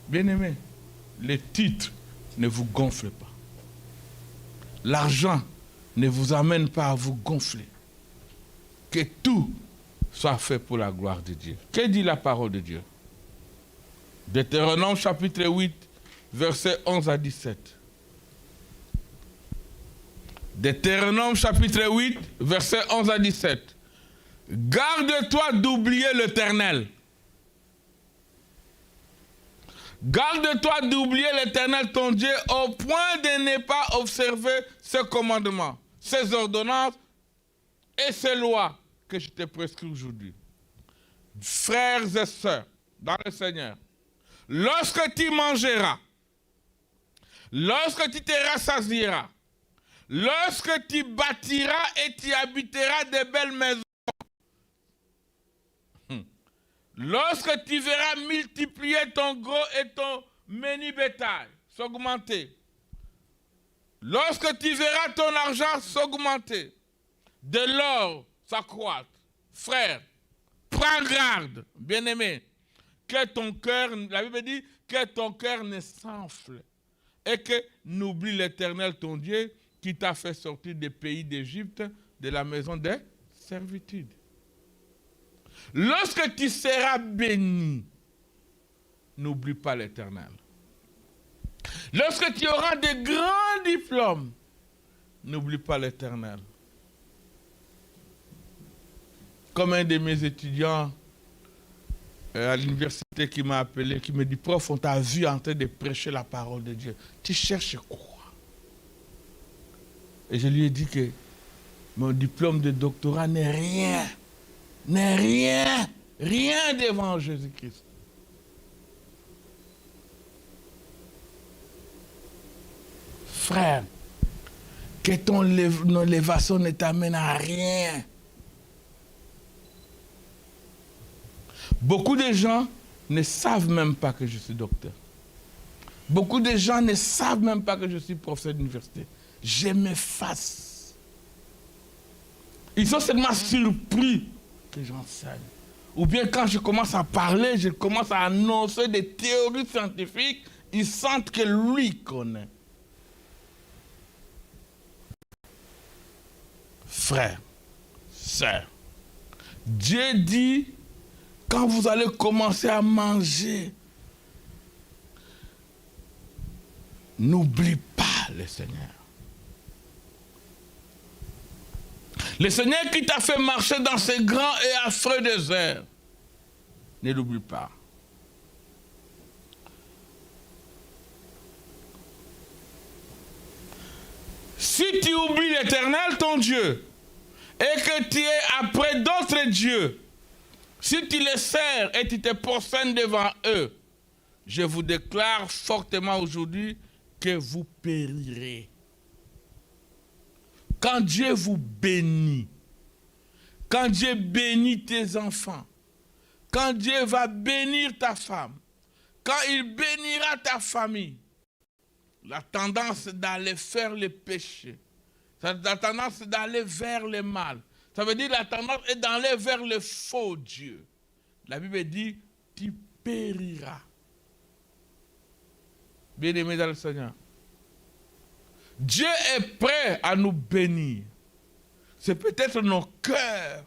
Bien-aimé, les titres ne vous gonflent pas. L'argent ne vous amène pas à vous gonfler. Que tout soit fait pour la gloire de Dieu. Que dit la parole de Dieu? Deutéronome chapitre 8, versets 11 à 17. Deutéronome chapitre 8, versets 11 à 17. Garde-toi d'oublier l'Éternel. Garde-toi d'oublier l'Éternel ton Dieu au point de ne pas observer ses commandements, ses ordonnances et ses lois que je te prescris aujourd'hui. Frères et sœurs, dans le Seigneur, lorsque tu mangeras, lorsque tu te rassasieras, lorsque tu bâtiras et tu habiteras de belles maisons, lorsque tu verras multiplier ton gros et ton menu bétail s'augmenter, lorsque tu verras ton argent s'augmenter, de l'or s'accroître, frère, prends garde, bien-aimé, que ton cœur, la Bible dit, que ton cœur ne s'enfle et que n'oublie l'Éternel ton Dieu qui t'a fait sortir des pays d'Égypte, de la maison de servitude. Lorsque tu seras béni, n'oublie pas l'Éternel. Lorsque tu auras de grands diplômes, n'oublie pas l'Éternel. Comme un de mes étudiants à l'université qui m'a appelé, qui me dit, prof, on t'a vu en train de prêcher la parole de Dieu. Tu cherches quoi? Et je lui ai dit que mon diplôme de doctorat n'est rien devant Jésus-Christ. Frère, que ton élévation ne t'amène à rien. Beaucoup de gens ne savent même pas que je suis docteur. Beaucoup de gens ne savent même pas que je suis professeur d'université. Je m'efface. Ils sont seulement surpris que j'enseigne. Ou bien quand je commence à parler, je commence à annoncer des théories scientifiques, ils sentent que lui connaît. Frère, sœur, Dieu dit, quand vous allez commencer à manger, n'oublie pas le Seigneur. Le Seigneur qui t'a fait marcher dans ces grands et affreux déserts, ne l'oublie pas. Si tu oublies l'Éternel, ton Dieu, et que tu es après d'autres dieux, si tu les sers et tu te prosternes devant eux, je vous déclare fortement aujourd'hui que vous périrez. Quand Dieu vous bénit, quand Dieu bénit tes enfants, quand Dieu va bénir ta femme, quand il bénira ta famille, la tendance d'aller faire le péché, la tendance d'aller vers le mal, ça veut dire la tendance est d'aller vers le faux Dieu. La Bible dit, tu périras. Bien-aimés dans le Seigneur, Dieu est prêt à nous bénir. C'est peut-être nos cœurs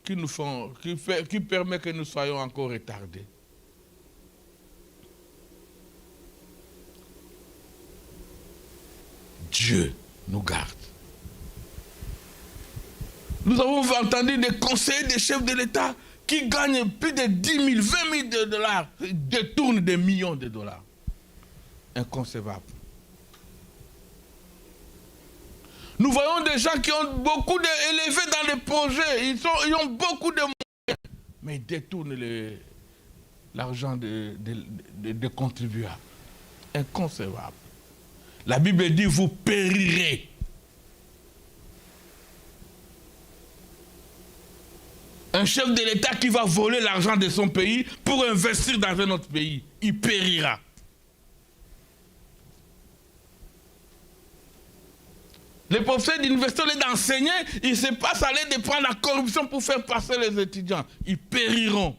qui permet que nous soyons encore retardés. Dieu nous garde. Nous avons entendu des conseillers, des chefs de l'État qui gagnent plus de 10 000, 20 000 dollars, détournent des millions de dollars. Inconcevable. Nous voyons des gens qui ont beaucoup élevés dans les projets, ils ont beaucoup de moyens, mais ils détournent l'argent des contribuables. Inconcevable. La Bible dit, vous périrez. Un chef de l'État qui va voler l'argent de son pays pour investir dans un autre pays, il périra. Les professeurs d'université, au lieu d'enseigner, ils ne se passent à l'aide de prendre la corruption pour faire passer les étudiants. Ils périront.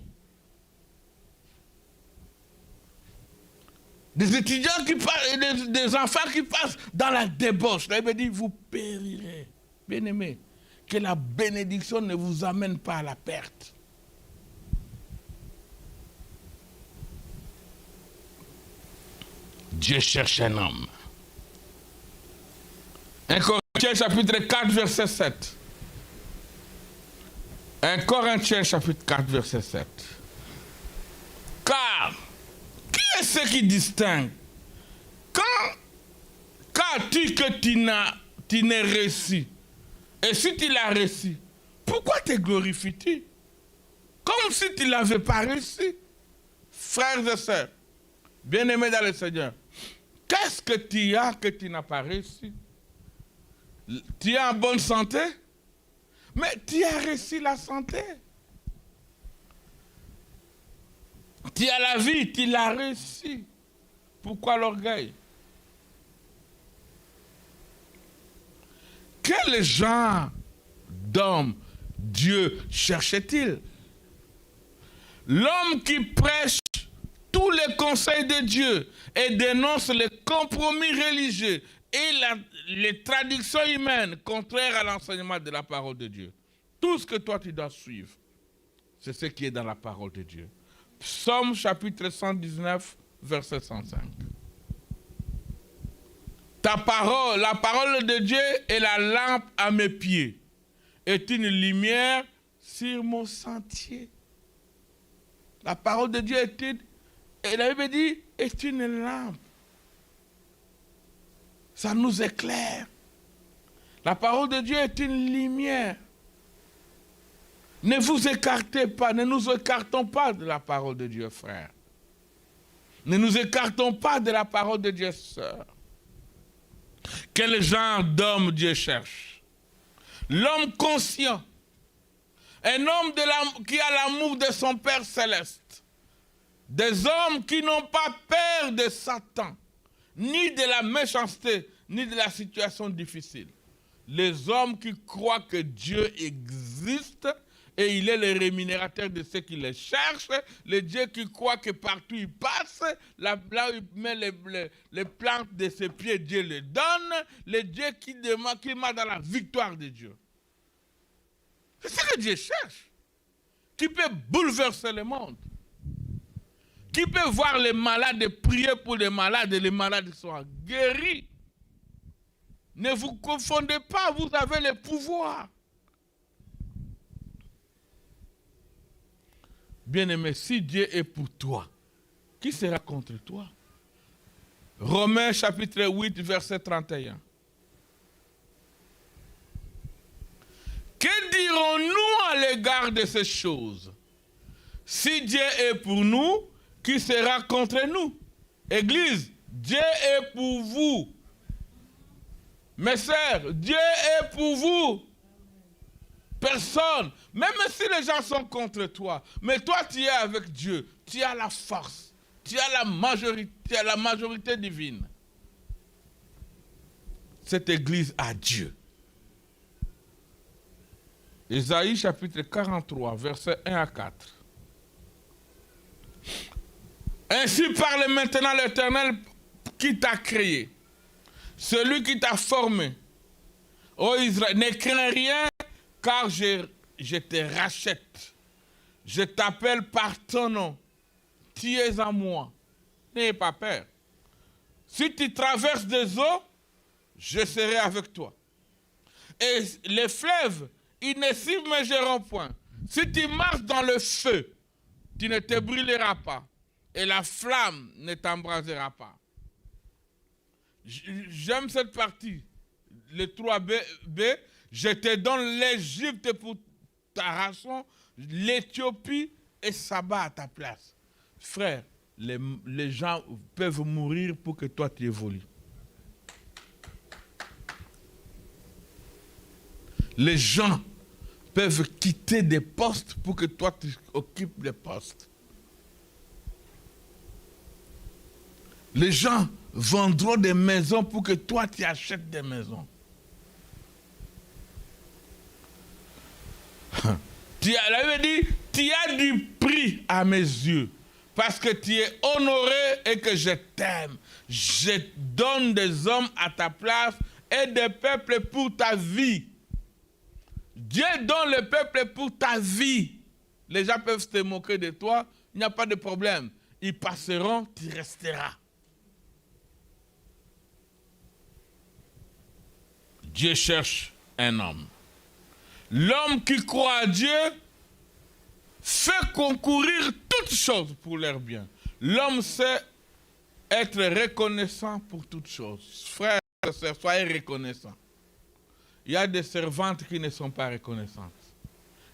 Des étudiants qui passent, des enfants qui passent dans la débauche. Là, il me dit, vous périrez. Bien-aimés, que la bénédiction ne vous amène pas à la perte. Dieu cherche un homme. 1 Corinthiens chapitre 4, verset 7. 1 Corinthiens chapitre 4, verset 7. Car, qui est ce qui distingue? Qu'as-tu que tu n'es réussi? Et si tu l'as réussi, pourquoi te glorifies-tu? Comme si tu ne l'avais pas réussi. Frères et sœurs, bien-aimés dans le Seigneur, qu'est-ce que tu as que tu n'as pas réussi? Tu es en bonne santé, mais tu as réussi la santé. Tu as la vie, tu l'as réussi. Pourquoi l'orgueil? Quel genre d'homme Dieu cherchait-il? L'homme qui prêche tous les conseils de Dieu et dénonce les compromis religieux et les traductions humaines contraires à l'enseignement de la parole de Dieu. Tout ce que toi tu dois suivre, c'est ce qui est dans la parole de Dieu. Psaume chapitre 119, verset 105. Ta parole, la parole de Dieu est la lampe à mes pieds, est une lumière sur mon sentier. La parole de Dieu et la Bible dit, est une lampe. Ça nous éclaire. La parole de Dieu est une lumière. Ne vous écartez pas, ne nous écartons pas de la parole de Dieu, frère. Ne nous écartons pas de la parole de Dieu, sœur. Quel genre d'homme Dieu cherche? L'homme conscient. Un homme qui a l'amour de son Père céleste. Des hommes qui n'ont pas peur de Satan, ni de la méchanceté, ni de la situation difficile. Les hommes qui croient que Dieu existe et il est le rémunérateur de ceux qui le cherchent, le Dieu qui croit que partout il passe, là où il met les plantes de ses pieds, Dieu les donne, le Dieu qui marche dans la victoire de Dieu. C'est ce que Dieu cherche, qui peut bouleverser le monde, qui peut voir les malades et prier pour les malades et les malades soient guéris. Ne vous confondez pas, vous avez le pouvoir. Bien-aimé, si Dieu est pour toi, qui sera contre toi? Romains chapitre 8, verset 31. Que dirons-nous à l'égard de ces choses? Si Dieu est pour nous, qui sera contre nous? Église, Dieu est pour vous. Mes sœurs, Dieu est pour vous. Personne, même si les gens sont contre toi, mais toi tu es avec Dieu, tu as la force, tu as la majorité divine. Cette église a Dieu. Ésaïe chapitre 43, versets 1 à 4. Ainsi parle maintenant l'Éternel qui t'a créé, celui qui t'a formé. Ô Israël, ne crains rien, car je te rachète. Je t'appelle par ton nom. Tu es à moi. N'ayez pas peur. Si tu traverses des eaux, je serai avec toi. Et les fleuves, ils ne s'immergeront point. Si tu marches dans le feu, tu ne te brûleras pas. Et la flamme ne t'embrasera pas. J'aime cette partie. Le 3b, je te donne l'Égypte pour ta ration, l'Éthiopie et Saba à ta place. Frère, les gens peuvent mourir pour que toi tu évolues. Les gens peuvent quitter des postes pour que toi tu occupes les postes. Les gens vendront des maisons pour que toi tu achètes des maisons. La Bible dit, tu as du prix à mes yeux, parce que tu es honoré et que je t'aime. Je donne des hommes à ta place et des peuples pour ta vie. Dieu donne le peuple pour ta vie. Les gens peuvent se moquer de toi, il n'y a pas de problème. Ils passeront, tu resteras. Dieu cherche un homme. L'homme qui croit à Dieu fait concourir toutes choses pour leur bien. L'homme sait être reconnaissant pour toutes choses. Frères et sœurs, soyez reconnaissants. Il y a des servantes qui ne sont pas reconnaissantes.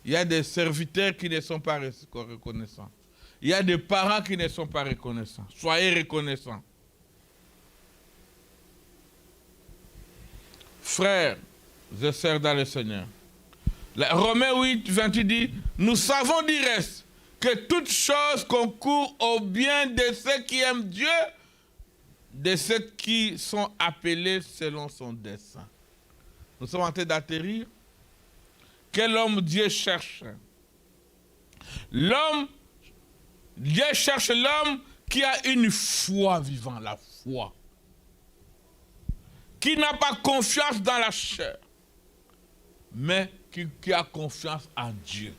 Il y a des serviteurs qui ne sont pas reconnaissants. Il y a des parents qui ne sont pas reconnaissants. Soyez reconnaissants. Frères et sœurs dans le Seigneur, Romains 8, 28 dit, nous savons du reste que toutes choses concourent au bien de ceux qui aiment Dieu, de ceux qui sont appelés selon son dessein. Nous sommes en train d'atterrir. Quel homme Dieu cherche? Dieu cherche l'homme qui a une foi vivante, la foi. Qui n'a pas confiance dans la chair, mais qui a confiance en Dieu.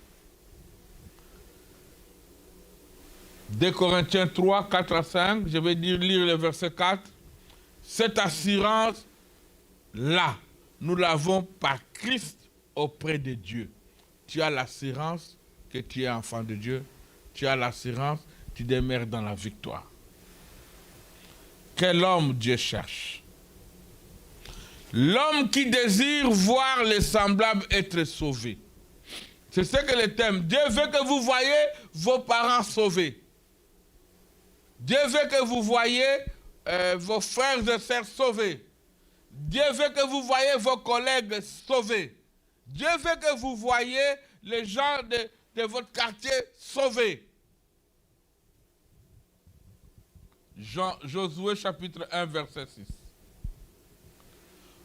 2 Corinthiens 3, 4 à 5, je vais lire le verset 4. Cette assurance-là, nous l'avons par Christ auprès de Dieu. Tu as l'assurance que tu es enfant de Dieu. Tu as l'assurance que tu demeures dans la victoire. Quel homme Dieu cherche? L'homme qui désire voir les semblables être sauvés. C'est ce que le thème. Dieu veut que vous voyez vos parents sauvés. Dieu veut que vous voyez vos frères et sœurs sauvés. Dieu veut que vous voyez vos collègues sauvés. Dieu veut que vous voyez les gens de votre quartier sauvés. Josué chapitre 1 verset 6.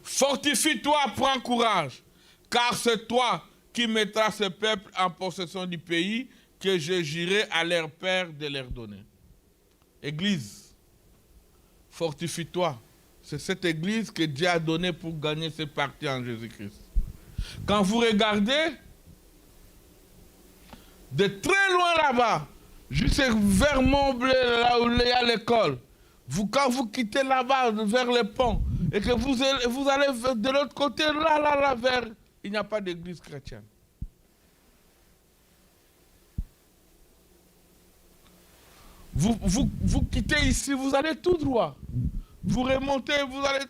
Fortifie-toi, prends courage, car c'est toi qui mettras ce peuple en possession du pays que je jurai à leur père de leur donner. Église, fortifie-toi. C'est cette église que Dieu a donnée pour gagner ses parties en Jésus-Christ. Quand vous regardez, de très loin là-bas, juste vers Montbleu, là où il y a l'école, quand vous quittez là-bas, vers le pont, et que vous allez de l'autre côté, là, vers... Il n'y a pas d'église chrétienne. Vous quittez ici, vous allez tout droit. Vous remontez, vous allez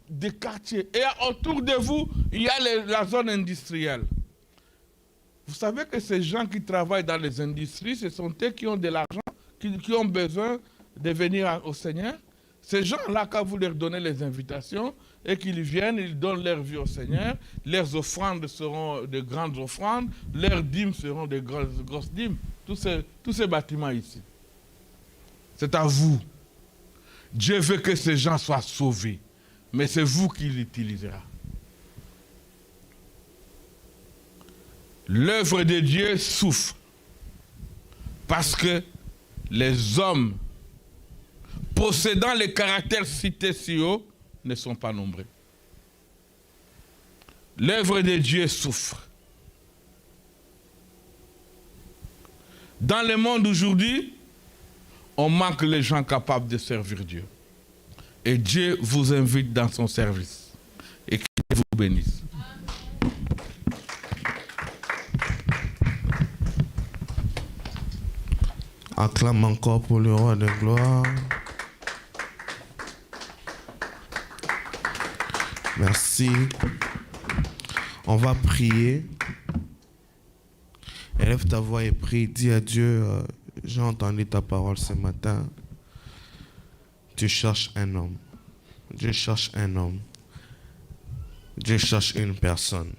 des quartiers. Et autour de vous, il y a la zone industrielle. Vous savez que ces gens qui travaillent dans les industries, ce sont eux qui ont de l'argent, qui ont besoin de venir au Seigneur. Ces gens-là, quand vous leur donnez les invitations et qu'ils viennent, ils donnent leur vie au Seigneur, leurs offrandes seront de grandes offrandes, leurs dîmes seront de grosses dîmes. Tous ces bâtiments ici. C'est à vous. Dieu veut que ces gens soient sauvés, mais c'est vous qui l'utilisera. L'œuvre de Dieu souffre parce que les hommes possédant les caractères cités si haut ne sont pas nombreux. L'œuvre de Dieu souffre. Dans le monde aujourd'hui, on manque les gens capables de servir Dieu. Et Dieu vous invite dans son service. Et qu'il vous bénisse. Acclame encore pour le roi de gloire. Merci. On va prier. Élève ta voix et prie. Dis à Dieu, j'ai entendu ta parole ce matin. Tu cherches un homme. Dieu cherche un homme. Dieu cherche une personne.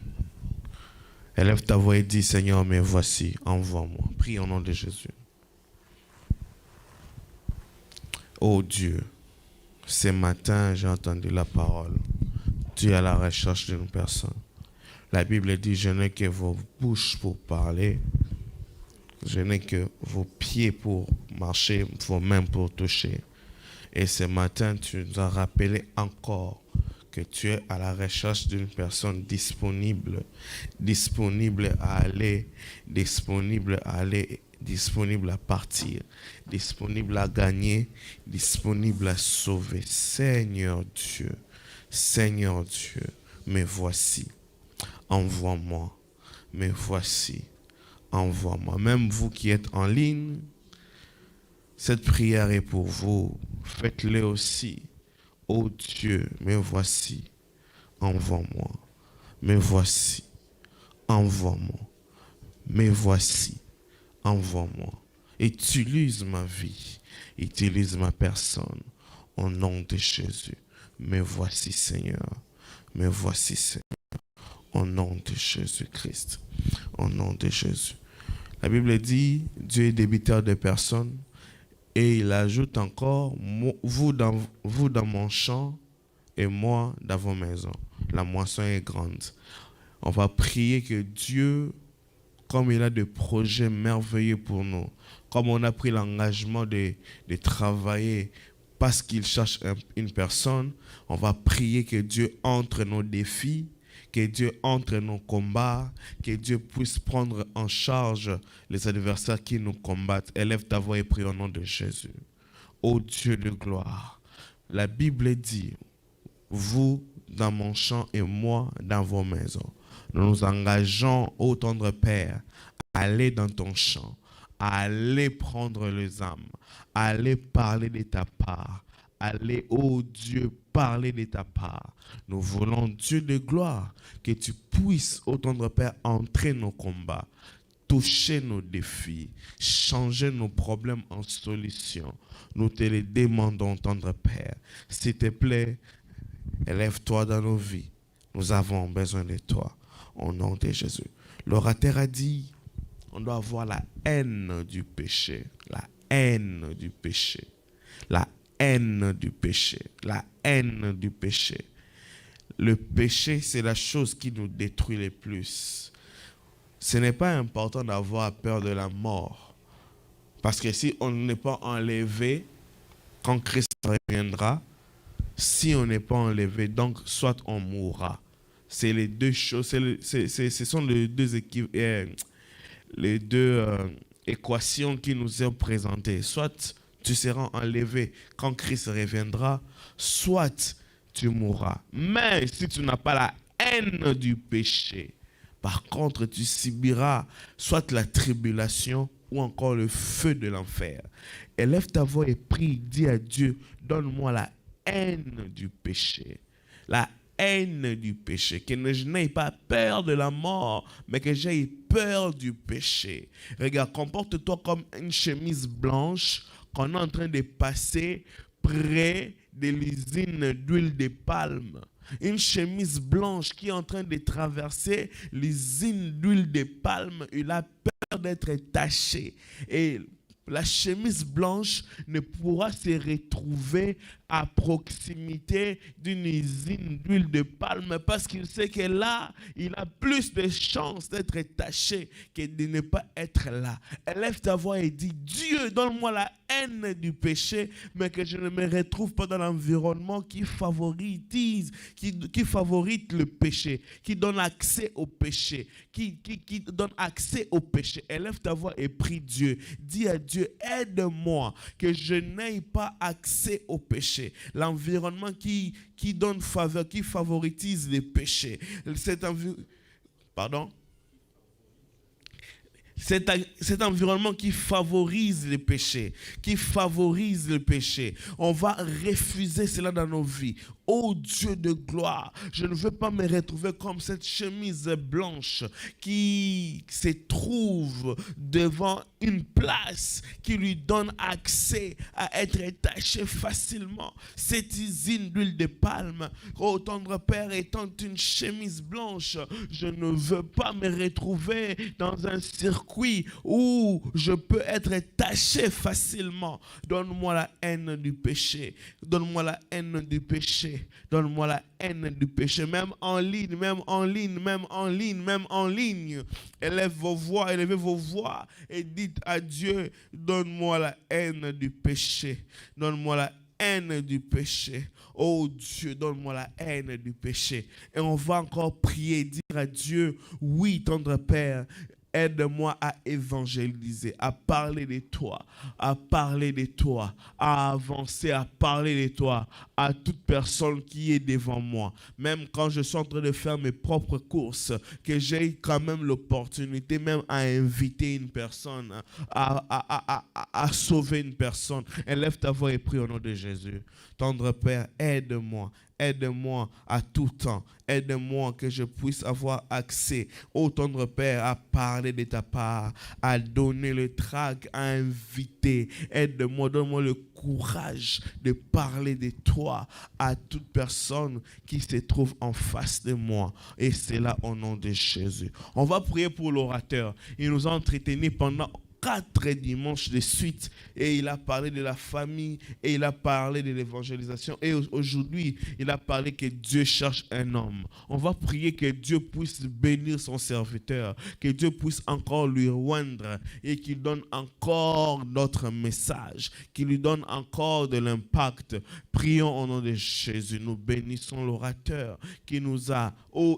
Élève ta voix et dis, Seigneur, mais voici, envoie-moi. Prie au nom de Jésus. Oh Dieu, ce matin, j'ai entendu la parole. Tu es à la recherche d'une personne. La Bible dit, je n'ai que vos bouches pour parler. Je n'ai que vos pieds pour marcher, vos mains pour toucher. Et ce matin, tu nous as rappelé encore que tu es à la recherche d'une personne disponible à aller, disponible à partir, disponible à gagner, disponible à sauver. Seigneur Dieu, me voici, envoie-moi, me voici, envoie-moi. Même vous qui êtes en ligne, cette prière est pour vous. Faites-le aussi. Oh Dieu, me voici, envoie-moi, me voici, envoie-moi, me voici, envoie-moi. Utilise ma vie, utilise ma personne, au nom de Jésus. Me voici Seigneur, me voici Seigneur, au nom de Jésus-Christ, au nom de Jésus. La Bible dit, Dieu est débiteur de personnes. Et il ajoute encore, vous dans mon champ et moi dans vos maisons. La moisson est grande. On va prier que Dieu, comme il a des projets merveilleux pour nous, comme on a pris l'engagement de travailler parce qu'il cherche une personne, on va prier que Dieu entre nos défis, que Dieu entre nos combats, que Dieu puisse prendre en charge les adversaires qui nous combattent. Élève ta voix et prie au nom de Jésus. Ô Dieu de gloire, la Bible dit, vous dans mon champ et moi dans vos maisons. Nous nous engageons, ô tendre Père, à aller dans ton champ, à aller prendre les âmes, à aller parler de ta part. Allez, ô Dieu, parler de ta part. Nous voulons, Dieu de gloire, que tu puisses, ô tendre Père, entrer nos combats, toucher nos défis, changer nos problèmes en solution. Nous te les demandons, tendre Père. S'il te plaît, élève-toi dans nos vies. Nous avons besoin de toi. Au nom de Jésus. L'orateur a dit, on doit avoir la haine du péché. La haine du péché. La haine du péché, la haine du péché. Le péché, c'est la chose qui nous détruit le plus. Ce n'est pas important d'avoir peur de la mort. Parce que si on n'est pas enlevé, quand Christ reviendra, si on n'est pas enlevé, donc soit on mourra. C'est les deux choses, ce sont les deux équations qui nous sont présentées. Soit tu seras enlevé quand Christ reviendra, soit tu mourras. Mais si tu n'as pas la haine du péché, par contre, tu subiras soit la tribulation ou encore le feu de l'enfer. Élève ta voix et prie, dis à Dieu, donne-moi la haine du péché. La haine du péché, que je n'aie pas peur de la mort, mais que j'aie peur du péché. Regarde, comporte-toi comme une chemise blanche qu'on est en train de passer près de l'usine d'huile de palme. Une chemise blanche qui est en train de traverser l'usine d'huile de palme. Il a peur d'être taché. Et la chemise blanche ne pourra se retrouver à proximité d'une usine d'huile de palme parce qu'il sait que là, il a plus de chances d'être taché que de ne pas être là. Élève ta voix et dis, Dieu, donne-moi la haine du péché, mais que je ne me retrouve pas dans l'environnement qui favorise, qui favorise le péché, qui donne accès au péché, qui donne accès au péché. Élève ta voix et prie Dieu. Dis à Dieu, aide-moi que je n'aie pas accès au péché. L'environnement qui donne faveur, qui favorise les péchés. Pardon? Cet environnement qui favorise le péché, on va refuser cela dans nos vies. Ô Dieu de gloire, je ne veux pas me retrouver comme cette chemise blanche qui se trouve devant une place qui lui donne accès à être taché facilement. Cette usine d'huile de palme, ô tendre Père, étant une chemise blanche, je ne veux pas me retrouver dans un circuit où je peux être taché facilement. Donne-moi la haine du péché. Donne-moi la haine du péché. Donne-moi la haine du péché. Même en ligne. Élevez vos voix et dites à Dieu, donne-moi la haine du péché. Donne-moi la haine du péché. Oh Dieu, donne-moi la haine du péché. Et on va encore prier, dire à Dieu, oui, tendre Père, aide-moi à évangéliser, à parler de toi, à avancer, à parler de toi à toute personne qui est devant moi. Même quand je suis en train de faire mes propres courses, que j'ai quand même l'opportunité même à inviter une personne, à sauver une personne. Élève ta voix et prie au nom de Jésus. Tendre Père, aide-moi. Aide-moi à tout temps. Aide-moi que je puisse avoir accès, ô tendre Père, à parler de ta part, à donner le trac, à inviter. Aide-moi, donne-moi le courage de parler de toi à toute personne qui se trouve en face de moi. Et c'est là au nom de Jésus. On va prier pour l'orateur. Il nous a entretenus pendant 4 dimanches de suite et il a parlé de la famille et il a parlé de l'évangélisation et aujourd'hui il a parlé que Dieu cherche un homme. On va prier que Dieu puisse bénir son serviteur, que Dieu puisse encore lui rendre et qu'il donne encore d'autres messages, qu'il lui donne encore de l'impact. Prions au nom de Jésus. Nous bénissons l'orateur qui nous a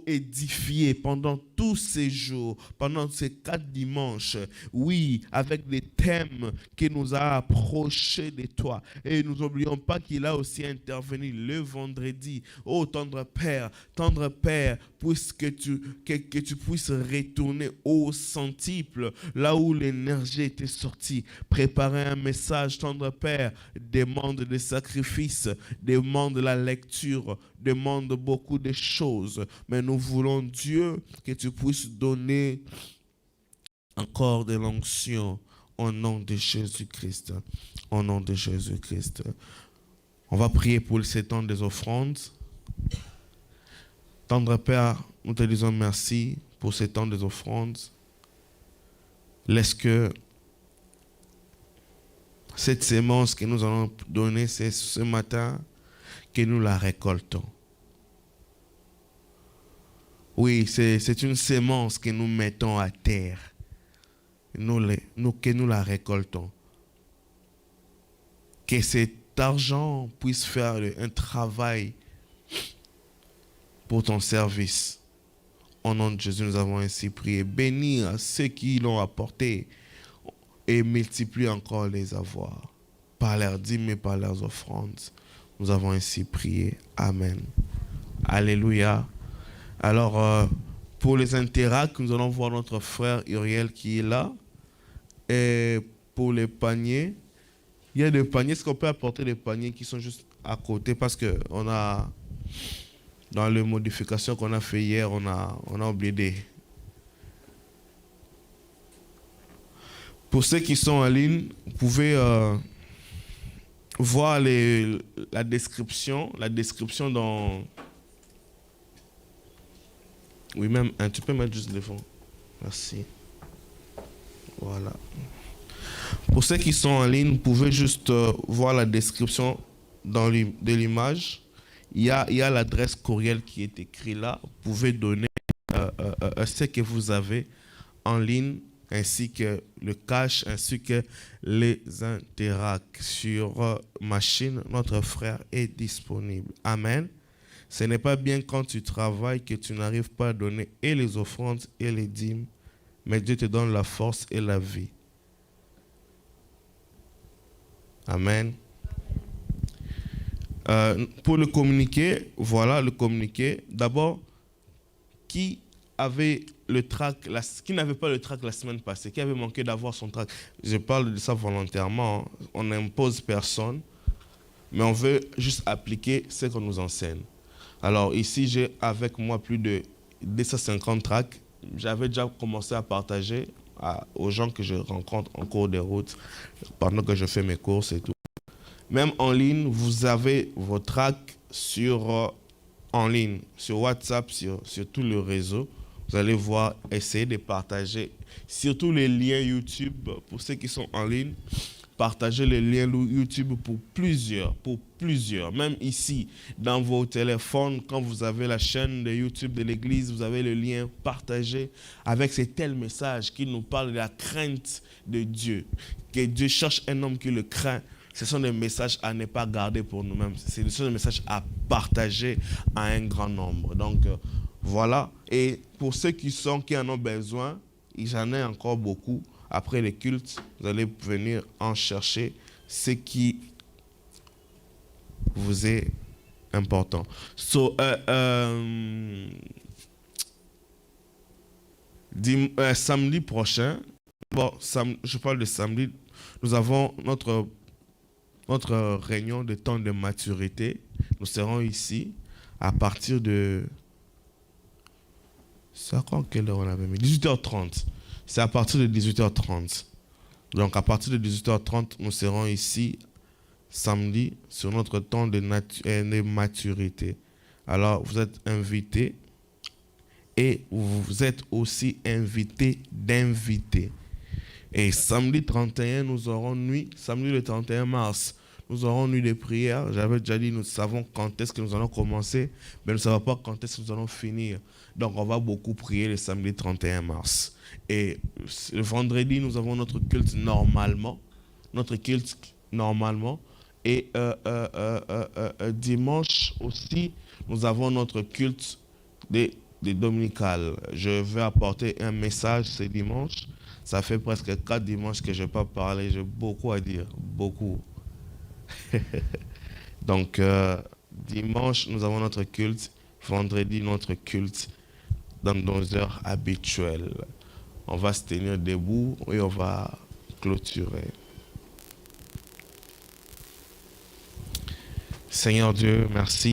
édifié pendant tous ces jours, pendant ces 4 dimanches. Oui, avec des thèmes qui nous a approchés de toi. Et nous n'oublions pas qu'il a aussi intervenu le vendredi. Oh, tendre Père, puisque que tu puisses retourner au centuple, là où l'énergie était sortie. Préparer un message, tendre Père, demande des sacrifices, demande la lecture, demande beaucoup de choses. Mais nous voulons, Dieu, que tu puisses donner encore de l'onction au nom de Jésus-Christ. Au nom de Jésus-Christ. On va prier pour ces temps des offrandes. Tendre Père, nous te disons merci pour ces temps des offrandes. Laisse que cette sémence que nous allons donner ce matin, que nous la récoltons. Oui, c'est une sémence que nous mettons à terre. Que nous la récoltons. Que cet argent puisse faire un travail pour ton service. Au nom de Jésus, nous avons ainsi prié. Bénis à ceux qui l'ont apporté et multiplie encore les avoirs. Par leurs dîmes et par leurs offrandes. Nous avons ainsi prié. Amen. Alléluia. Alors, pour les interacts, nous allons voir notre frère Uriel qui est là. Et pour les paniers, il y a des paniers. Est-ce qu'on peut apporter des paniers qui sont juste à côté? Parce que on a, dans les modifications qu'on a fait hier, on a oublié des... Pour ceux qui sont en ligne, vous pouvez voir la description dans... Oui, même, tu peux mettre juste le fond. Merci. Voilà. Pour ceux qui sont en ligne, vous pouvez juste voir la description de l'image, il y a l'adresse courriel qui est écrite là. Vous pouvez donner ce que vous avez en ligne, ainsi que le cash, ainsi que les intérêts sur machine. Notre frère est disponible. Amen. Ce n'est pas bien quand tu travailles que tu n'arrives pas à donner et les offrandes et les dîmes, mais Dieu te donne la force et la vie. Amen. Pour le communiqué, voilà le communiqué. D'abord, qui avait le tract, qui n'avait pas le tract la semaine passée, qui avait manqué d'avoir son tract? Je parle de ça volontairement. On n'impose personne, mais on veut juste appliquer ce qu'on nous enseigne. Alors ici, j'ai avec moi plus de 250 tracts. J'avais déjà commencé à partager aux gens que je rencontre en cours de route, pendant que je fais mes courses et tout. Même en ligne, vous avez vos tracts en ligne, sur WhatsApp, sur tout le réseau. Vous allez voir, essayer de partager, surtout les liens YouTube, pour ceux qui sont en ligne. Partagez les liens YouTube pour plusieurs. Même ici, dans vos téléphones, quand vous avez la chaîne de YouTube de l'église, vous avez le lien partagé avec ces tels messages qui nous parlent de la crainte de Dieu. Que Dieu cherche un homme qui le craint. Ce sont des messages à ne pas garder pour nous-mêmes. Ce sont des messages à partager à un grand nombre. Donc, voilà. Et pour ceux qui en ont besoin, j'en ai encore beaucoup. Après les cultes, vous allez venir en chercher ce qui vous est important. Samedi prochain, je parle de samedi, nous avons notre réunion de temps de maturité. Nous serons ici à partir de... C'est à quelle heure on avait mis? 18h30. C'est à partir de 18h30. Donc, à partir de 18h30, nous serons ici samedi sur notre temps de maturité. Alors, vous êtes invités et vous êtes aussi invités d'inviter. Et samedi 31, nous aurons nuit, samedi le 31 mars, nous aurons nuit de prière. J'avais déjà dit, nous savons quand est-ce que nous allons commencer, mais nous ne savons pas quand est-ce que nous allons finir. Donc, on va beaucoup prier le samedi 31 mars. Et le vendredi, nous avons notre culte normalement. Et dimanche aussi, nous avons notre culte des dominicales. Je vais apporter un message ce dimanche. Ça fait presque 4 dimanches que je n'ai pas parlé. J'ai beaucoup à dire. Beaucoup. Donc, dimanche, nous avons notre culte. Vendredi, notre culte dans nos heures habituelles. On va se tenir debout et on va clôturer. Seigneur Dieu, merci.